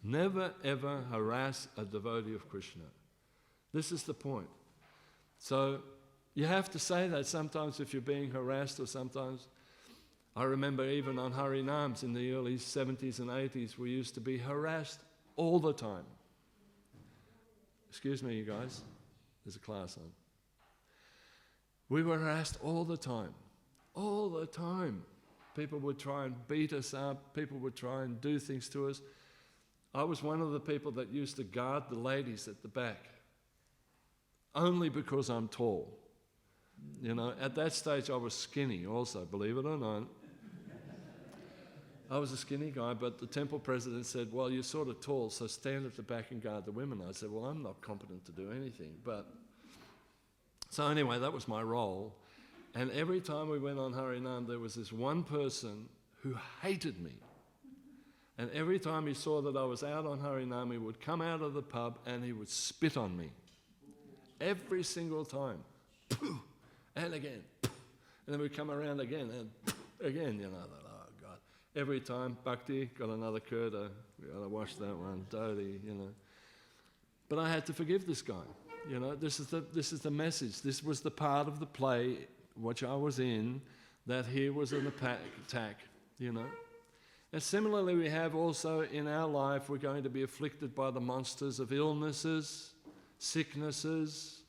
Never ever harass a devotee of Krishna. This is the point. So you have to say that sometimes if you're being harassed, or sometimes, I remember even on Harinams in the early 70s and 80s, we used to be harassed all the time. Excuse me, you guys, there's a class on. We were harassed all the time. All the time. People would try and beat us up. People would try and do things to us. I was one of the people that used to guard the ladies at the back, only because I'm tall. At that stage I was skinny also, believe it or not. I was a skinny guy, but the temple president said, well, you're sort of tall, so stand at the back and guard the women. I said, well, I'm not competent to do anything. So anyway, that was my role. And every time we went on Harinam, there was this one person who hated me. And every time he saw that I was out on Harinam, he would come out of the pub and he would spit on me. Every single time. And again. And then we'd come around again and again, oh God. Every time, Bhakti, got another curd, we gotta wash that one, dirty, But I had to forgive this guy. This is the message. This was the part of the play which I was in, that here was an attack, And similarly, we have also in our life, we're going to be afflicted by the monsters of illnesses, sicknesses,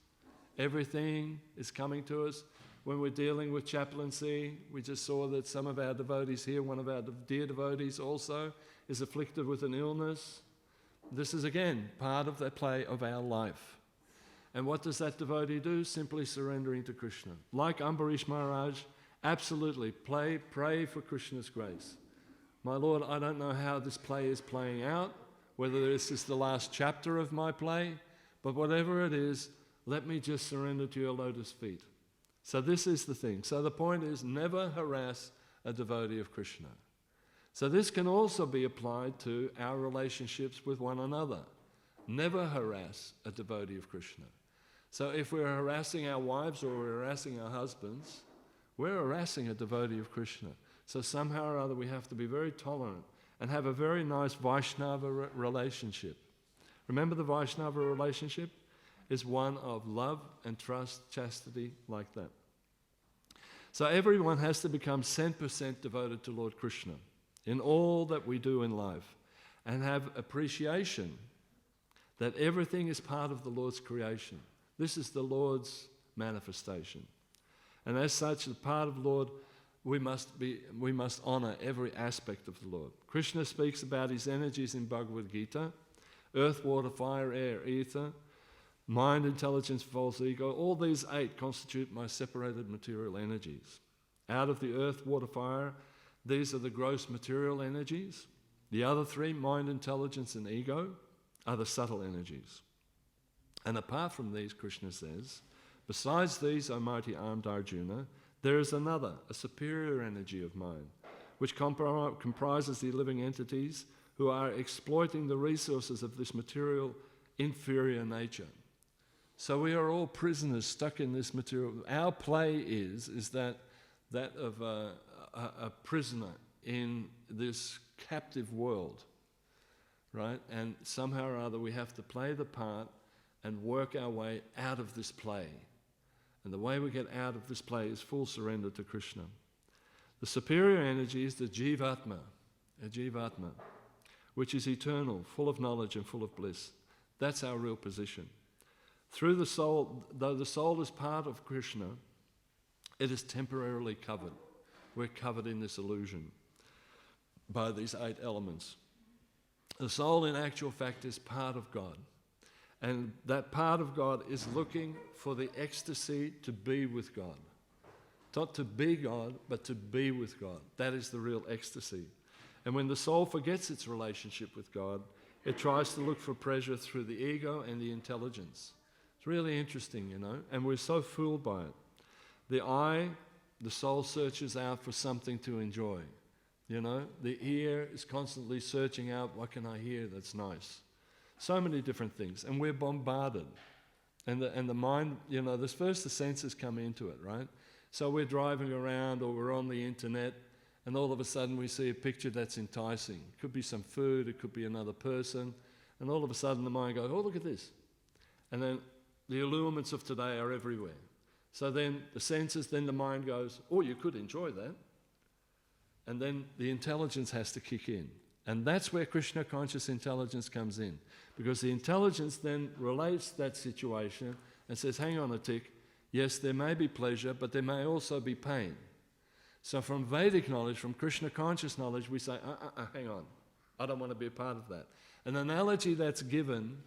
everything is coming to us. When we're dealing with chaplaincy, we just saw that some of our devotees here, one of our dear devotees also, is afflicted with an illness. This is again part of the play of our life. And what does that devotee do? Simply surrendering to Krishna. Like Ambarish Maharaj, absolutely pray for Krishna's grace. My Lord, I don't know how this play is playing out, whether this is the last chapter of my play, but whatever it is, let me just surrender to your lotus feet. So this is the thing. So the point is, never harass a devotee of Krishna. So this can also be applied to our relationships with one another. Never harass a devotee of Krishna. So if we're harassing our wives or we're harassing our husbands, we're harassing a devotee of Krishna. So somehow or other we have to be very tolerant and have a very nice Vaishnava relationship. Remember, the Vaishnava relationship is one of love and trust, chastity, like that. So everyone has to become 100% devoted to Lord Krishna in all that we do in life, and have appreciation that everything is part of the Lord's creation. This is the Lord's manifestation. And as such, the part of the Lord, we must honor every aspect of the Lord. Krishna speaks about his energies in Bhagavad Gita: earth, water, fire, air, ether, mind, intelligence, false ego. All these 8 constitute my separated material energies. Out of the earth, water, fire, these are the gross material energies. The other 3, mind, intelligence, and ego, are the subtle energies. And apart from these, Krishna says, besides these, O mighty armed Arjuna, there is another, a superior energy of mind, which comprises the living entities who are exploiting the resources of this material inferior nature. So we are all prisoners stuck in this material. Our play is that of a prisoner in this captive world, right? And somehow or other we have to play the part and work our way out of this play. And the way we get out of this play is full surrender to Krishna. The superior energy is the Jivatma, which is eternal, full of knowledge and full of bliss. That's our real position. Through the soul, though the soul is part of Krishna, it is temporarily covered. We're covered in this illusion by these 8 elements. The soul, in actual fact, is part of God. And that part of God is looking for the ecstasy to be with God. Not to be God, but to be with God. That is the real ecstasy. And when the soul forgets its relationship with God, it tries to look for pleasure through the ego and the intelligence. It's really interesting, you know, and we're so fooled by it. The soul searches out for something to enjoy. You know, the ear is constantly searching out, what can I hear that's nice? So many different things, and we're bombarded. And the mind, you know, this first the senses come into it, right? So we're driving around or we're on the internet, and all of a sudden we see a picture that's enticing. It could be some food, it could be another person, and all of a sudden the mind goes, oh, look at this. And then the allurements of today are everywhere. So then the senses, then the mind goes, oh, you could enjoy that. And then the intelligence has to kick in. And that's where Krishna conscious intelligence comes in. Because the intelligence then relates that situation and says, hang on a tick, yes, there may be pleasure, but there may also be pain. So from Vedic knowledge, from Krishna conscious knowledge, we say, hang on, I don't want to be a part of that. An analogy that's given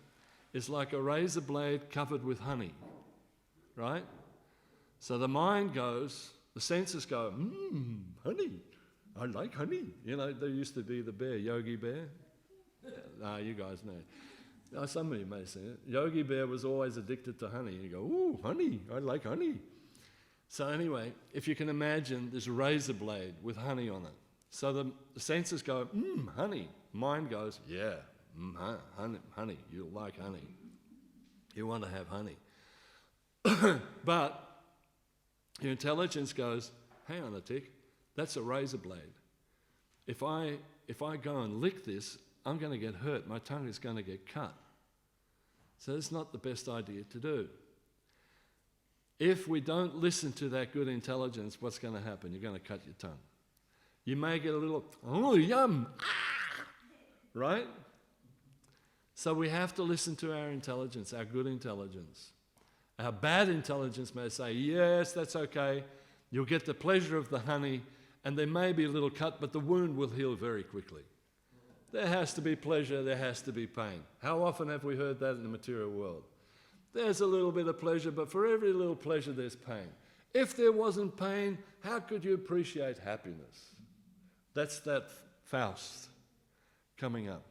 is like a razor blade covered with honey, right? So the mind goes, the senses go, honey, I like honey. You know, there used to be the bear, Yogi Bear. You guys know. Some of you may say it. Yogi Bear was always addicted to honey. You go, ooh, honey, I like honey. So anyway, if you can imagine this razor blade with honey on it. So the senses go, honey. Mind goes, yeah, honey, you like honey. You want to have honey. But your intelligence goes, hang on a tick, that's a razor blade. If I go and lick this, I'm going to get hurt. My tongue is going to get cut. So it's not the best idea to do. If we don't listen to that good intelligence, what's going to happen? You're going to cut your tongue. You may get a little, oh, yum, right? So we have to listen to our intelligence, our good intelligence. Our bad intelligence may say, yes, that's okay. You'll get the pleasure of the honey, and there may be a little cut, but the wound will heal very quickly. There has to be pleasure, there has to be pain. How often have we heard that in the material world? There's a little bit of pleasure, but for every little pleasure there's pain. If there wasn't pain, how could you appreciate happiness? That's that Faust coming up.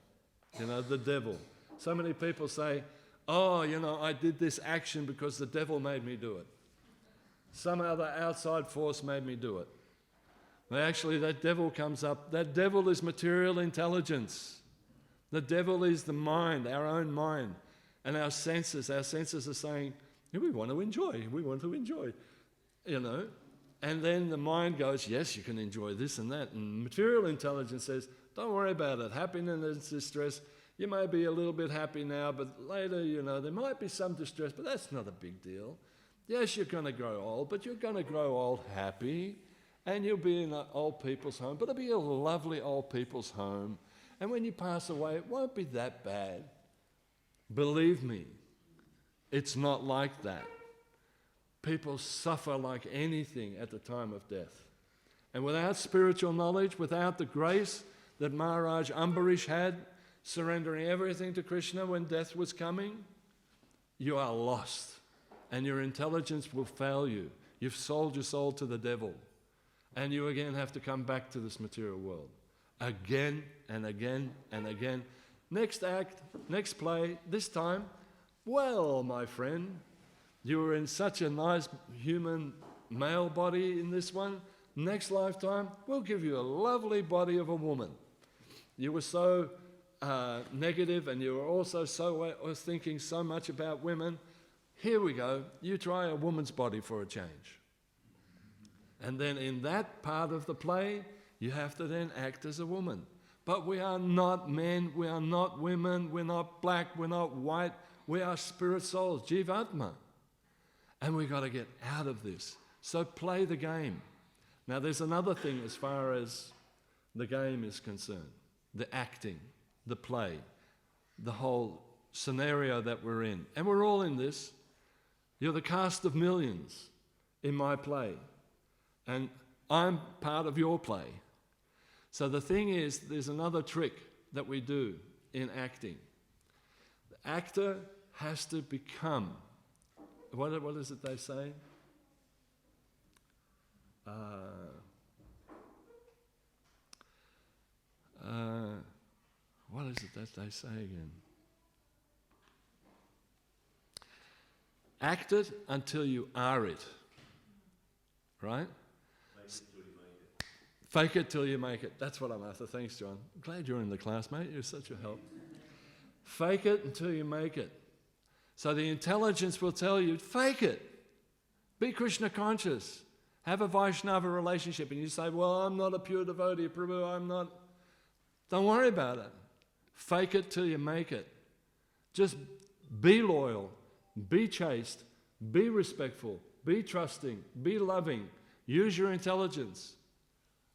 You know, the devil. So many people say, oh, you know, I did this action because the devil made me do it. Some other outside force made me do it. Well, actually, that devil comes up. That devil is material intelligence. The devil is the mind, our own mind. And our senses are saying, yeah, we want to enjoy, you know. And then the mind goes, yes, you can enjoy this and that. And material intelligence says, don't worry about it. Happiness, distress, you may be a little bit happy now, but later, you know, there might be some distress, but that's not a big deal. Yes, you're going to grow old, but you're going to grow old happy, and you'll be in an old people's home, but it'll be a lovely old people's home. And when you pass away, it won't be that bad. Believe me, It's not like that. People suffer like anything at the time of death. And without spiritual knowledge, without the grace that Maharaj Ambarish had, surrendering everything to Krishna when death was coming, you are lost. And your intelligence will fail you. You've sold your soul to the devil. And you again have to come back to this material world. Again and again and again. Next act, next play, this time, well, my friend, you were in such a nice human male body in this one. Next lifetime, we'll give you a lovely body of a woman. You were so negative, and you were also was thinking so much about women. Here we go. You try a woman's body for a change. And then in that part of the play, you have to then act as a woman. But we are not men, we are not women, we're not black, we're not white, we are spirit souls, Jivatma. And we've got to get out of this. So play the game. Now there's another thing as far as the game is concerned. The acting, the play, the whole scenario that we're in. And we're all in this. You're the cast of millions in my play. And I'm part of your play. So the thing is, there's another trick that we do in acting. The actor has to become, what is it they say? What is it that they say again? Act it until you are it. Right? Fake it till you make it. That's what I'm after. Thanks, John. I'm glad you're in the class, mate. You're such a help. Fake it until you make it. So the intelligence will tell you, fake it. Be Krishna conscious. Have a Vaishnava relationship. And you say, well, I'm not a pure devotee, Prabhu, I'm not. Don't worry about it. Fake it till you make it. Just be loyal, be chaste, be respectful, be trusting, be loving. Use your intelligence.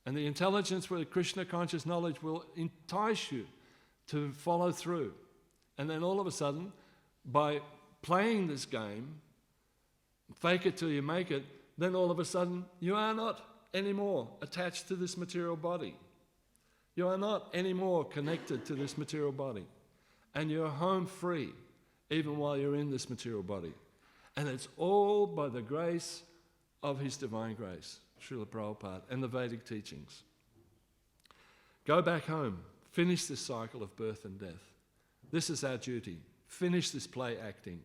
And the intelligence with Krishna conscious knowledge will entice you to follow through. And then all of a sudden, by playing this game, fake it till you make it, then all of a sudden you are not anymore attached to this material body. You are not anymore connected to this material body. And you're home free, even while you're in this material body. And it's all by the grace of His divine grace, Srila Prabhupada, and the Vedic teachings. Go back home. Finish this cycle of birth and death. This is our duty. Finish this play acting.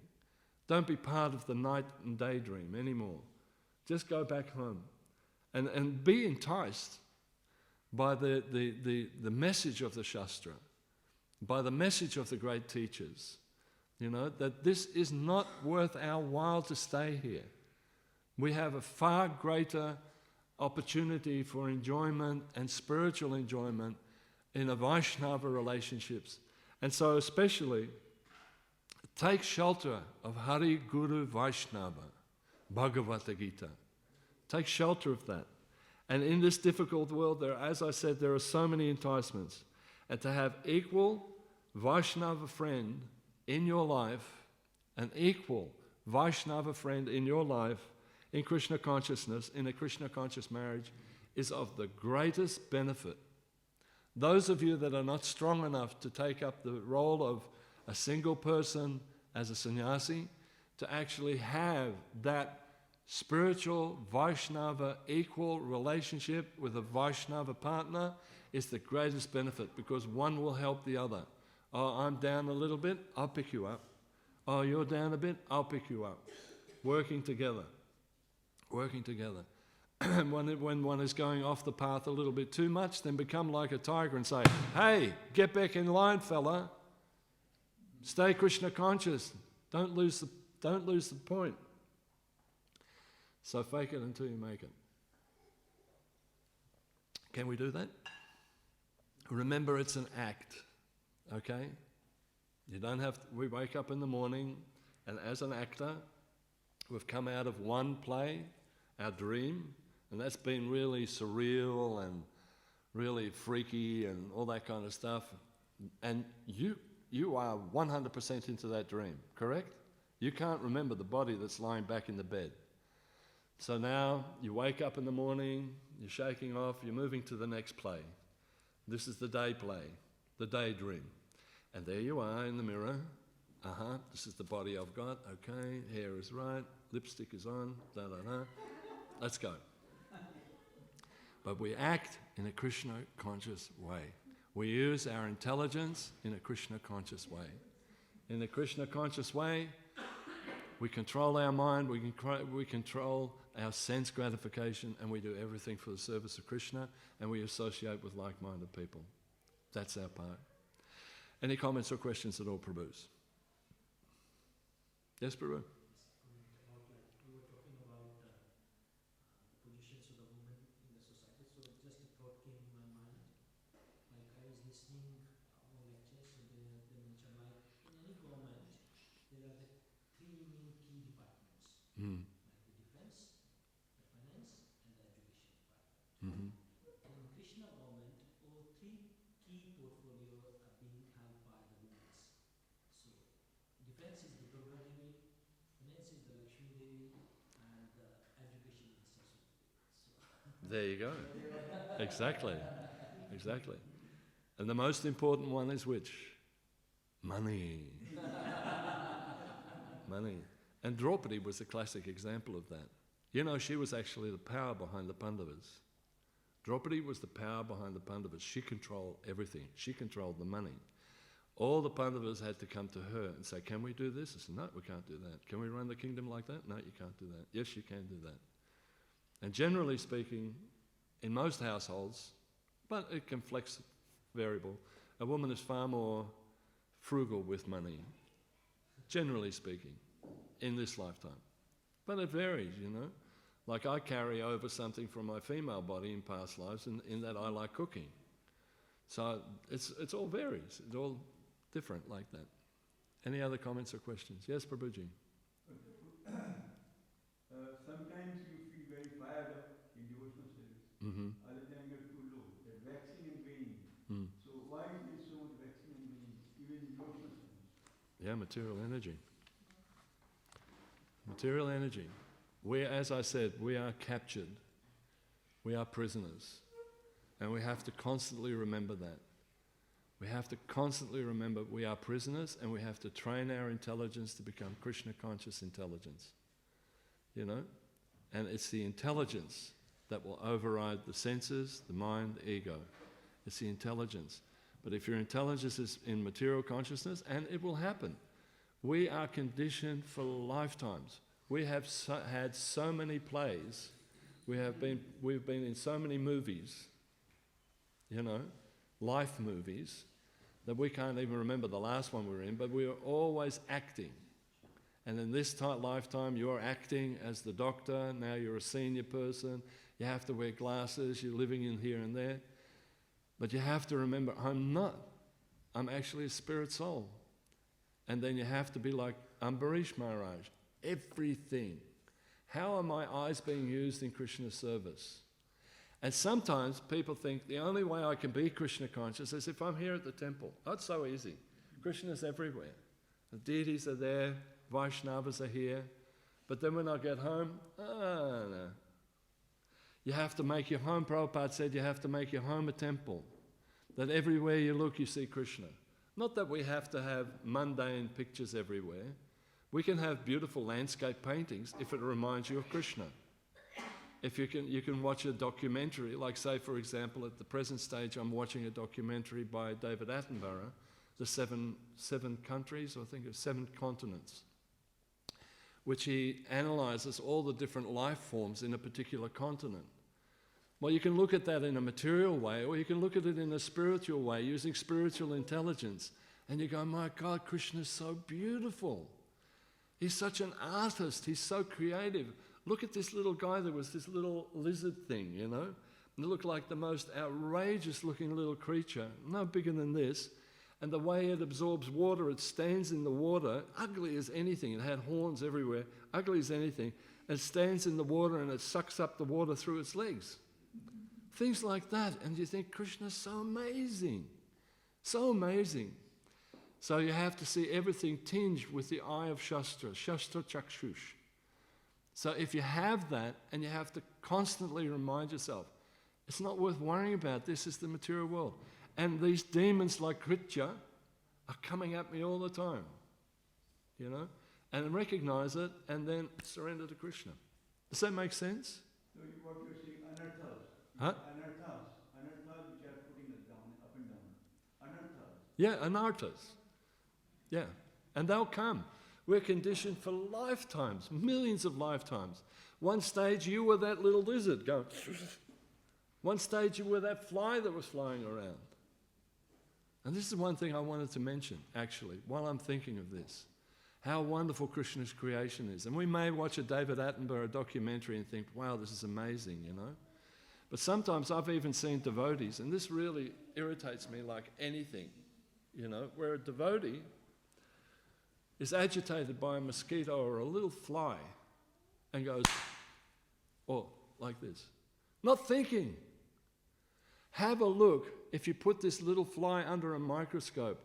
Don't be part of the night and daydream anymore. Just go back home. And be enticed by the message of the Shastra, by the message of the great teachers, that this is not worth our while to stay here. We have a far greater opportunity for enjoyment and spiritual enjoyment in a Vaishnava relationships. And so especially, take shelter of Hari Guru Vaishnava, Bhagavad Gita. Take shelter of that. And in this difficult world, as I said, there are so many enticements. And to have equal Vaishnava friend in your life, an equal Vaishnava friend in your life, in Krishna consciousness, in a Krishna conscious marriage, is of the greatest benefit. Those of you that are not strong enough to take up the role of a single person as a sannyasi, to actually have that spiritual Vaishnava equal relationship with a Vaishnava partner is the greatest benefit, because one will help the other. Oh, I'm down a little bit, I'll pick you up. Oh, you're down a bit, I'll pick you up. Working together. Working together. And when one is going off the path a little bit too much, then become like a tiger and say, hey, get back in line, fella. Stay Krishna conscious. Don't lose the point. So fake it until you make it. Can we do that? Remember, it's an act, okay? You don't have to, we wake up in the morning, and as an actor, we've come out of one play, our dream, and that's been really surreal and really freaky and all that kind of stuff. And you are 100% into that dream, correct? You can't remember the body that's lying back in the bed. So now you wake up in the morning, you're shaking off, you're moving to the next play. This is the day play, the daydream. And there you are in the mirror. This is the body I've got. Okay, hair is right, lipstick is on, da-da-da. Let's go. But we act in a Krishna conscious way. We use our intelligence in a Krishna conscious way. In a Krishna conscious way, we control our mind, we control our sense gratification, and we do everything for the service of Krishna, and we associate with like-minded people. That's our part. Any comments or questions at all, Prabhus? Yes, Prabhu? You were talking about positions of the women in the society, so just a thought came in my mind. Like I was listening on lectures, and they mentioned like in any government, there are the three main key departments, like the defense, the finance, and the education department. And in Krishna government, all three key portfolios are being held by the women. So defense is the Durga Devi, finance is the Lakshmi Devi, and education is Saraswati Devi. There you go. Exactly. Exactly. And the most important one is which? Money. Money. And Draupadi was a classic example of that. You know, she was actually the power behind the Pandavas. Draupadi was the power behind the Pandavas. She controlled everything. She controlled the money. All the Pandavas had to come to her and say, can we do this? I said, no, we can't do that. Can we run the kingdom like that? No, you can't do that. Yes, you can do that. And generally speaking, in most households, but it can flex variable, a woman is far more frugal with money, generally speaking, in this lifetime. But it varies, you know. Like I carry over something from my female body in past lives in that I like cooking. So it's all varies. It's all different like that. Any other comments or questions? Yes, Prabhuji. Sometimes you feel very fired up in devotional service. Other times you're too low. That waxing and waning. So why is there so much waxing and waning, even in devotional service? Yeah, material energy. Material energy. We, as I said, we are captured. We are prisoners. And we have to constantly remember that. We have to constantly remember we are prisoners, and we have to train our intelligence to become Krishna conscious intelligence. You know? And it's the intelligence that will override the senses, the mind, the ego. It's the intelligence. But if your intelligence is in material consciousness, and it will happen, we are conditioned for lifetimes. We have had so many plays. We've been in so many movies, you know, life movies, that we can't even remember the last one we were in, but we are always acting. And in this lifetime, you're acting as the doctor, now you're a senior person, you have to wear glasses, you're living in here and there. But you have to remember, I'm actually a spirit soul. And then you have to be like Ambarish Maharaj. Everything. How are my eyes being used in Krishna's service? And sometimes people think the only way I can be Krishna conscious is if I'm here at the temple. That's so easy. Krishna's everywhere. The deities are there, Vaishnavas are here. But then when I get home, no. You have to make your home, Prabhupada said, you have to make your home a temple. That everywhere you look, you see Krishna. Not that we have to have mundane pictures everywhere. We can have beautiful landscape paintings if it reminds you of Krishna. If you can watch a documentary, like say for example at the present stage I'm watching a documentary by David Attenborough, the seven countries, I think it's 7 continents, which he analyzes all the different life forms in a particular continent. Well, you can look at that in a material way, or you can look at it in a spiritual way, using spiritual intelligence, and you go, my God, Krishna's so beautiful. He's such an artist, he's so creative. Look at this little guy, there was this little lizard thing, you know? It looked like the most outrageous looking little creature, no bigger than this. And the way it absorbs water, it stands in the water, ugly as anything. It had horns everywhere, ugly as anything. It stands in the water and it sucks up the water through its legs. Things like that. And you think, Krishna's so amazing. So amazing. So you have to see everything tinged with the eye of Shastra, Shastra Chakshush. So if you have that, and you have to constantly remind yourself, it's not worth worrying about, this is the material world. And these demons like Kritya are coming at me all the time, you know? And recognize it, and then surrender to Krishna. Does that make sense? So what you're saying, anarthas. Huh? Anarthas which are putting us down, up and down. Anarthas. Yeah, anarthas. Yeah, and they'll come. We're conditioned for lifetimes, millions of lifetimes. One stage you were that little lizard going. One stage you were that fly that was flying around. And this is one thing I wanted to mention, actually, while I'm thinking of this. How wonderful Krishna's creation is. And we may watch a David Attenborough documentary and think, wow, this is amazing, you know. But sometimes I've even seen devotees, and this really irritates me like anything, you know, where a devotee is agitated by a mosquito or a little fly and goes, or like this. Not thinking. Have a look, if you put this little fly under a microscope,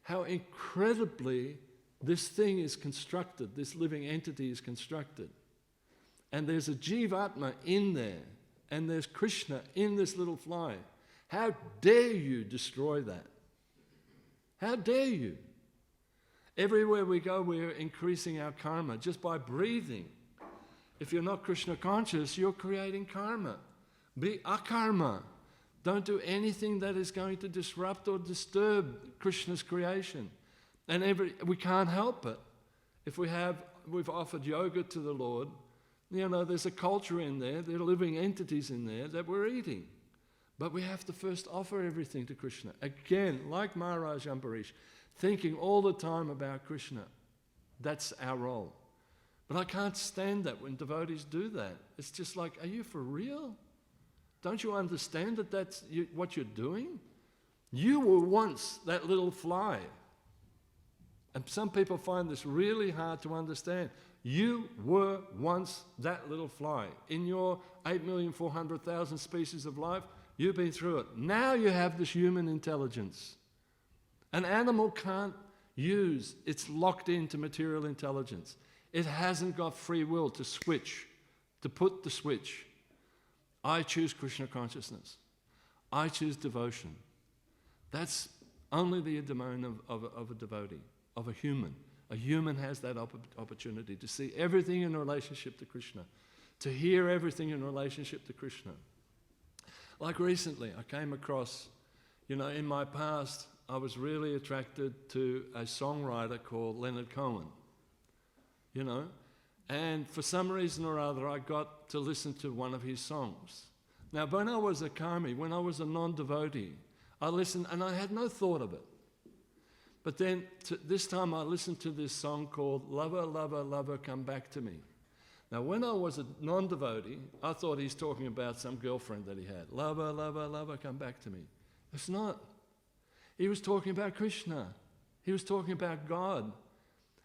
how incredibly this thing is constructed, this living entity is constructed. And there's a Jivatma in there, and there's Krishna in this little fly. How dare you destroy that? How dare you? Everywhere we go, we're increasing our karma just by breathing. If you're not Krishna conscious, you're creating karma. Be akarma. Don't do anything that is going to disrupt or disturb Krishna's creation. And we can't help it. If we've offered yoga to the Lord, you know, there's a culture in there, there are living entities in there that we're eating. But we have to first offer everything to Krishna. Again, like Maharaj Ambarish, thinking all the time about Krishna. That's our role. But I can't stand that when devotees do that. It's just like, are you for real? Don't you understand that that's what you're doing? You were once that little fly. And some people find this really hard to understand. You were once that little fly. In your 8,400,000 species of life, you've been through it. Now you have this human intelligence. An animal can't use, it's locked into material intelligence. It hasn't got free will to switch, to put the switch. I choose Krishna consciousness. I choose devotion. That's only the domain of a devotee, of a human. A human has that opportunity to see everything in relationship to Krishna, to hear everything in relationship to Krishna. Like recently, I came across, you know, in my past, I was really attracted to a songwriter called Leonard Cohen, you know, and for some reason or other I got to listen to one of his songs. Now when I was a karmi, when I was a non-devotee, I listened and I had no thought of it. But then this time I listened to this song called Lover, Lover, Lover, Come Back to Me. Now when I was a non-devotee, I thought he's talking about some girlfriend that he had. Lover, lover, lover, come back to me. It's not. He was talking about Krishna. He was talking about God.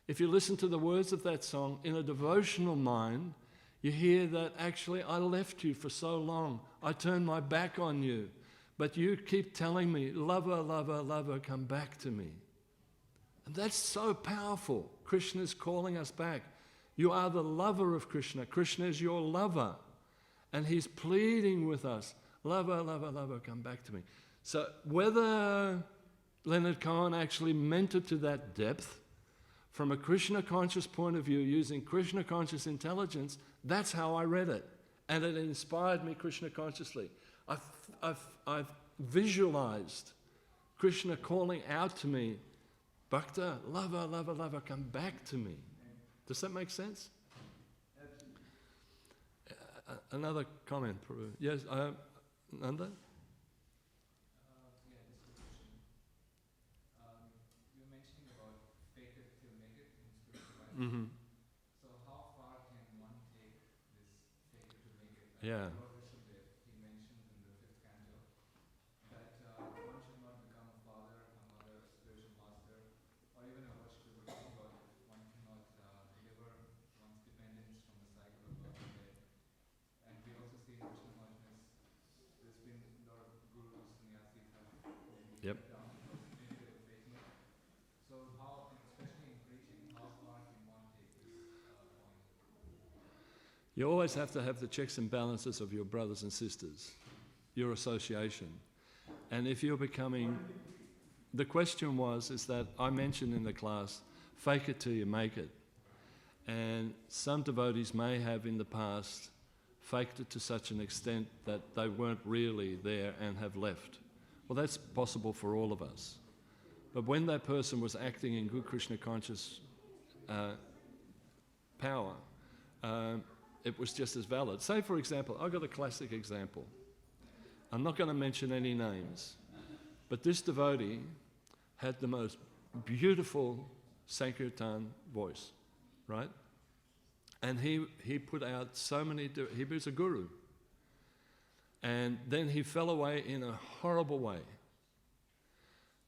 If you listen to the words of that song in a devotional mind, you hear that actually I left you for so long. I turned my back on you. But you keep telling me, lover, lover, lover, come back to me. And that's so powerful. Krishna is calling us back. You are the lover of Krishna. Krishna is your lover. And he's pleading with us, lover, lover, lover, come back to me. So whether Leonard Cohen actually meant it to that depth, from a Krishna conscious point of view, using Krishna conscious intelligence, that's how I read it. And it inspired me Krishna consciously. I've visualized Krishna calling out to me, Bhakta, lover, lover, lover, come back to me. Does that make sense? Another comment, Prabhu. Yes, Nanda? Yeah, this is a question. You were mentioning about fake it till make it in spiritual life. Mm-hmm. So how far can one take this fake it till make it? Yeah. Lord Vishnudev, he mentioned in the 5th canto that one should not become a father, a mother, a spiritual master, or even a worshipper of God if one cannot deliver one's dependence from the cycle of birth and death. And we also see in Krishna consciousness, there's been a lot of gurus, sannyasis have maybe Yep. down because maybe they were faking it. So You always have to have the checks and balances of your brothers and sisters, your association. And if you're becoming... The question is that I mentioned in the class, fake it till you make it. And some devotees may have in the past faked it to such an extent that they weren't really there and have left. Well, that's possible for all of us. But when that person was acting in good Krishna conscious power, it was just as valid. Say, for example, I've got a classic example. I'm not going to mention any names, but this devotee had the most beautiful Sankirtan voice, right? And he put out so many... He was a guru. And then he fell away in a horrible way.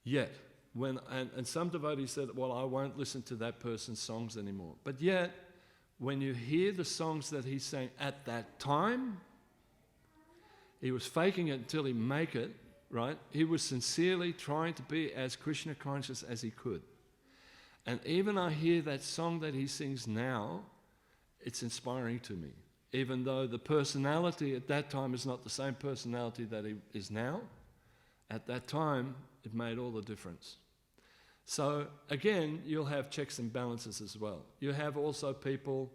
Yet, and some devotees said, well, I won't listen to that person's songs anymore. But yet, when you hear the songs that he sang at that time, he was faking it until he make it, right? He was sincerely trying to be as Krishna conscious as he could. And even I hear that song that he sings now, it's inspiring to me. Even though the personality at that time is not the same personality that he is now, at that time, it made all the difference. So again, you'll have checks and balances as well. You have also people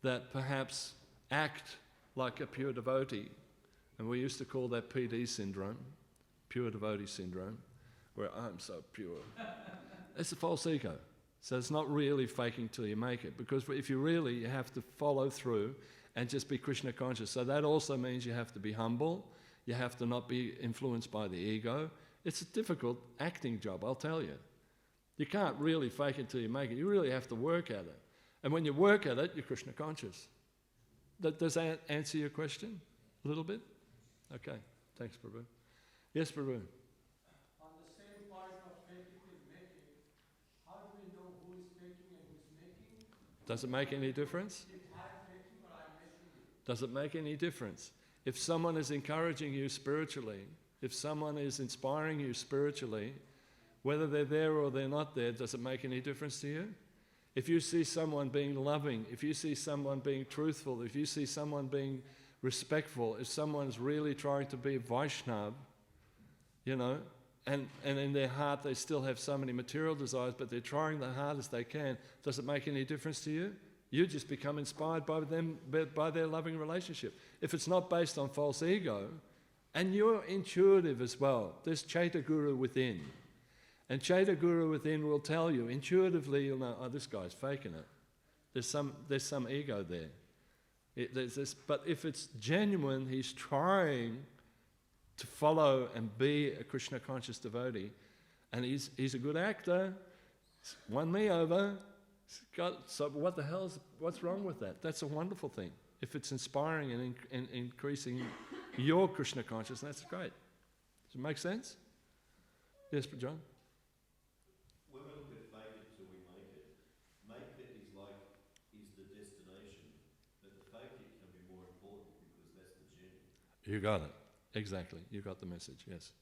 that perhaps act like a pure devotee, and we used to call that PD syndrome, pure devotee syndrome, where I'm so pure. It's a false ego. So it's not really faking till you make it, because if you have to follow through and just be Krishna conscious. So that also means you have to be humble, you have to not be influenced by the ego. It's a difficult acting job, I'll tell you. You can't really fake it till you make it. You really have to work at it. And when you work at it, you're Krishna conscious. Does that answer your question a little bit? Okay, thanks, Prabhu. Yes, Prabhu. On the same part of faking and making, how do we know who is faking and who is making? Does it make any difference? Does it make any difference? If someone is encouraging you spiritually, if someone is inspiring you spiritually, whether they're there or they're not there, does it make any difference to you? If you see someone being loving, if you see someone being truthful, if you see someone being respectful, if someone's really trying to be Vaishnava, you know, and in their heart they still have so many material desires, but they're trying the hardest they can, does it make any difference to you? You just become inspired by them, by their loving relationship. If it's not based on false ego, and you're intuitive as well, there's Chaita Guru within. And Chaita Guru within will tell you, intuitively you'll know, oh, this guy's faking it. There's some ego there. But if it's genuine, he's trying to follow and be a Krishna conscious devotee, and he's a good actor, he's won me over. So what's wrong with that? That's a wonderful thing. If it's inspiring and increasing your Krishna consciousness, that's great. Does it make sense? Yes, John? When we look at fake it till we make it is the destination, but the fake it can be more important because that's the journey. You got it. Exactly. You got the message, yes.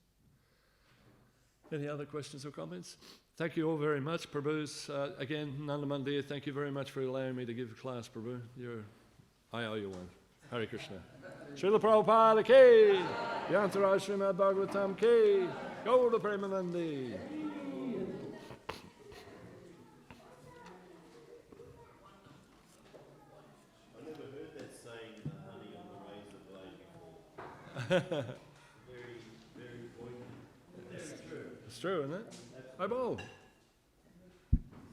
Any other questions or comments? Thank you all very much. Prabhu's, again, Nanda Mandir, thank you very much for allowing me to give a class, Prabhu. I owe you one. Hare Krishna. Srila Prabhupada ki, Yantaraj Śrīmad Bhāgavatam ki, Gaura Premanandi. I never heard that saying, honey on the razor blade before. Very, very poignant. That's true. It's true, isn't it? I bow.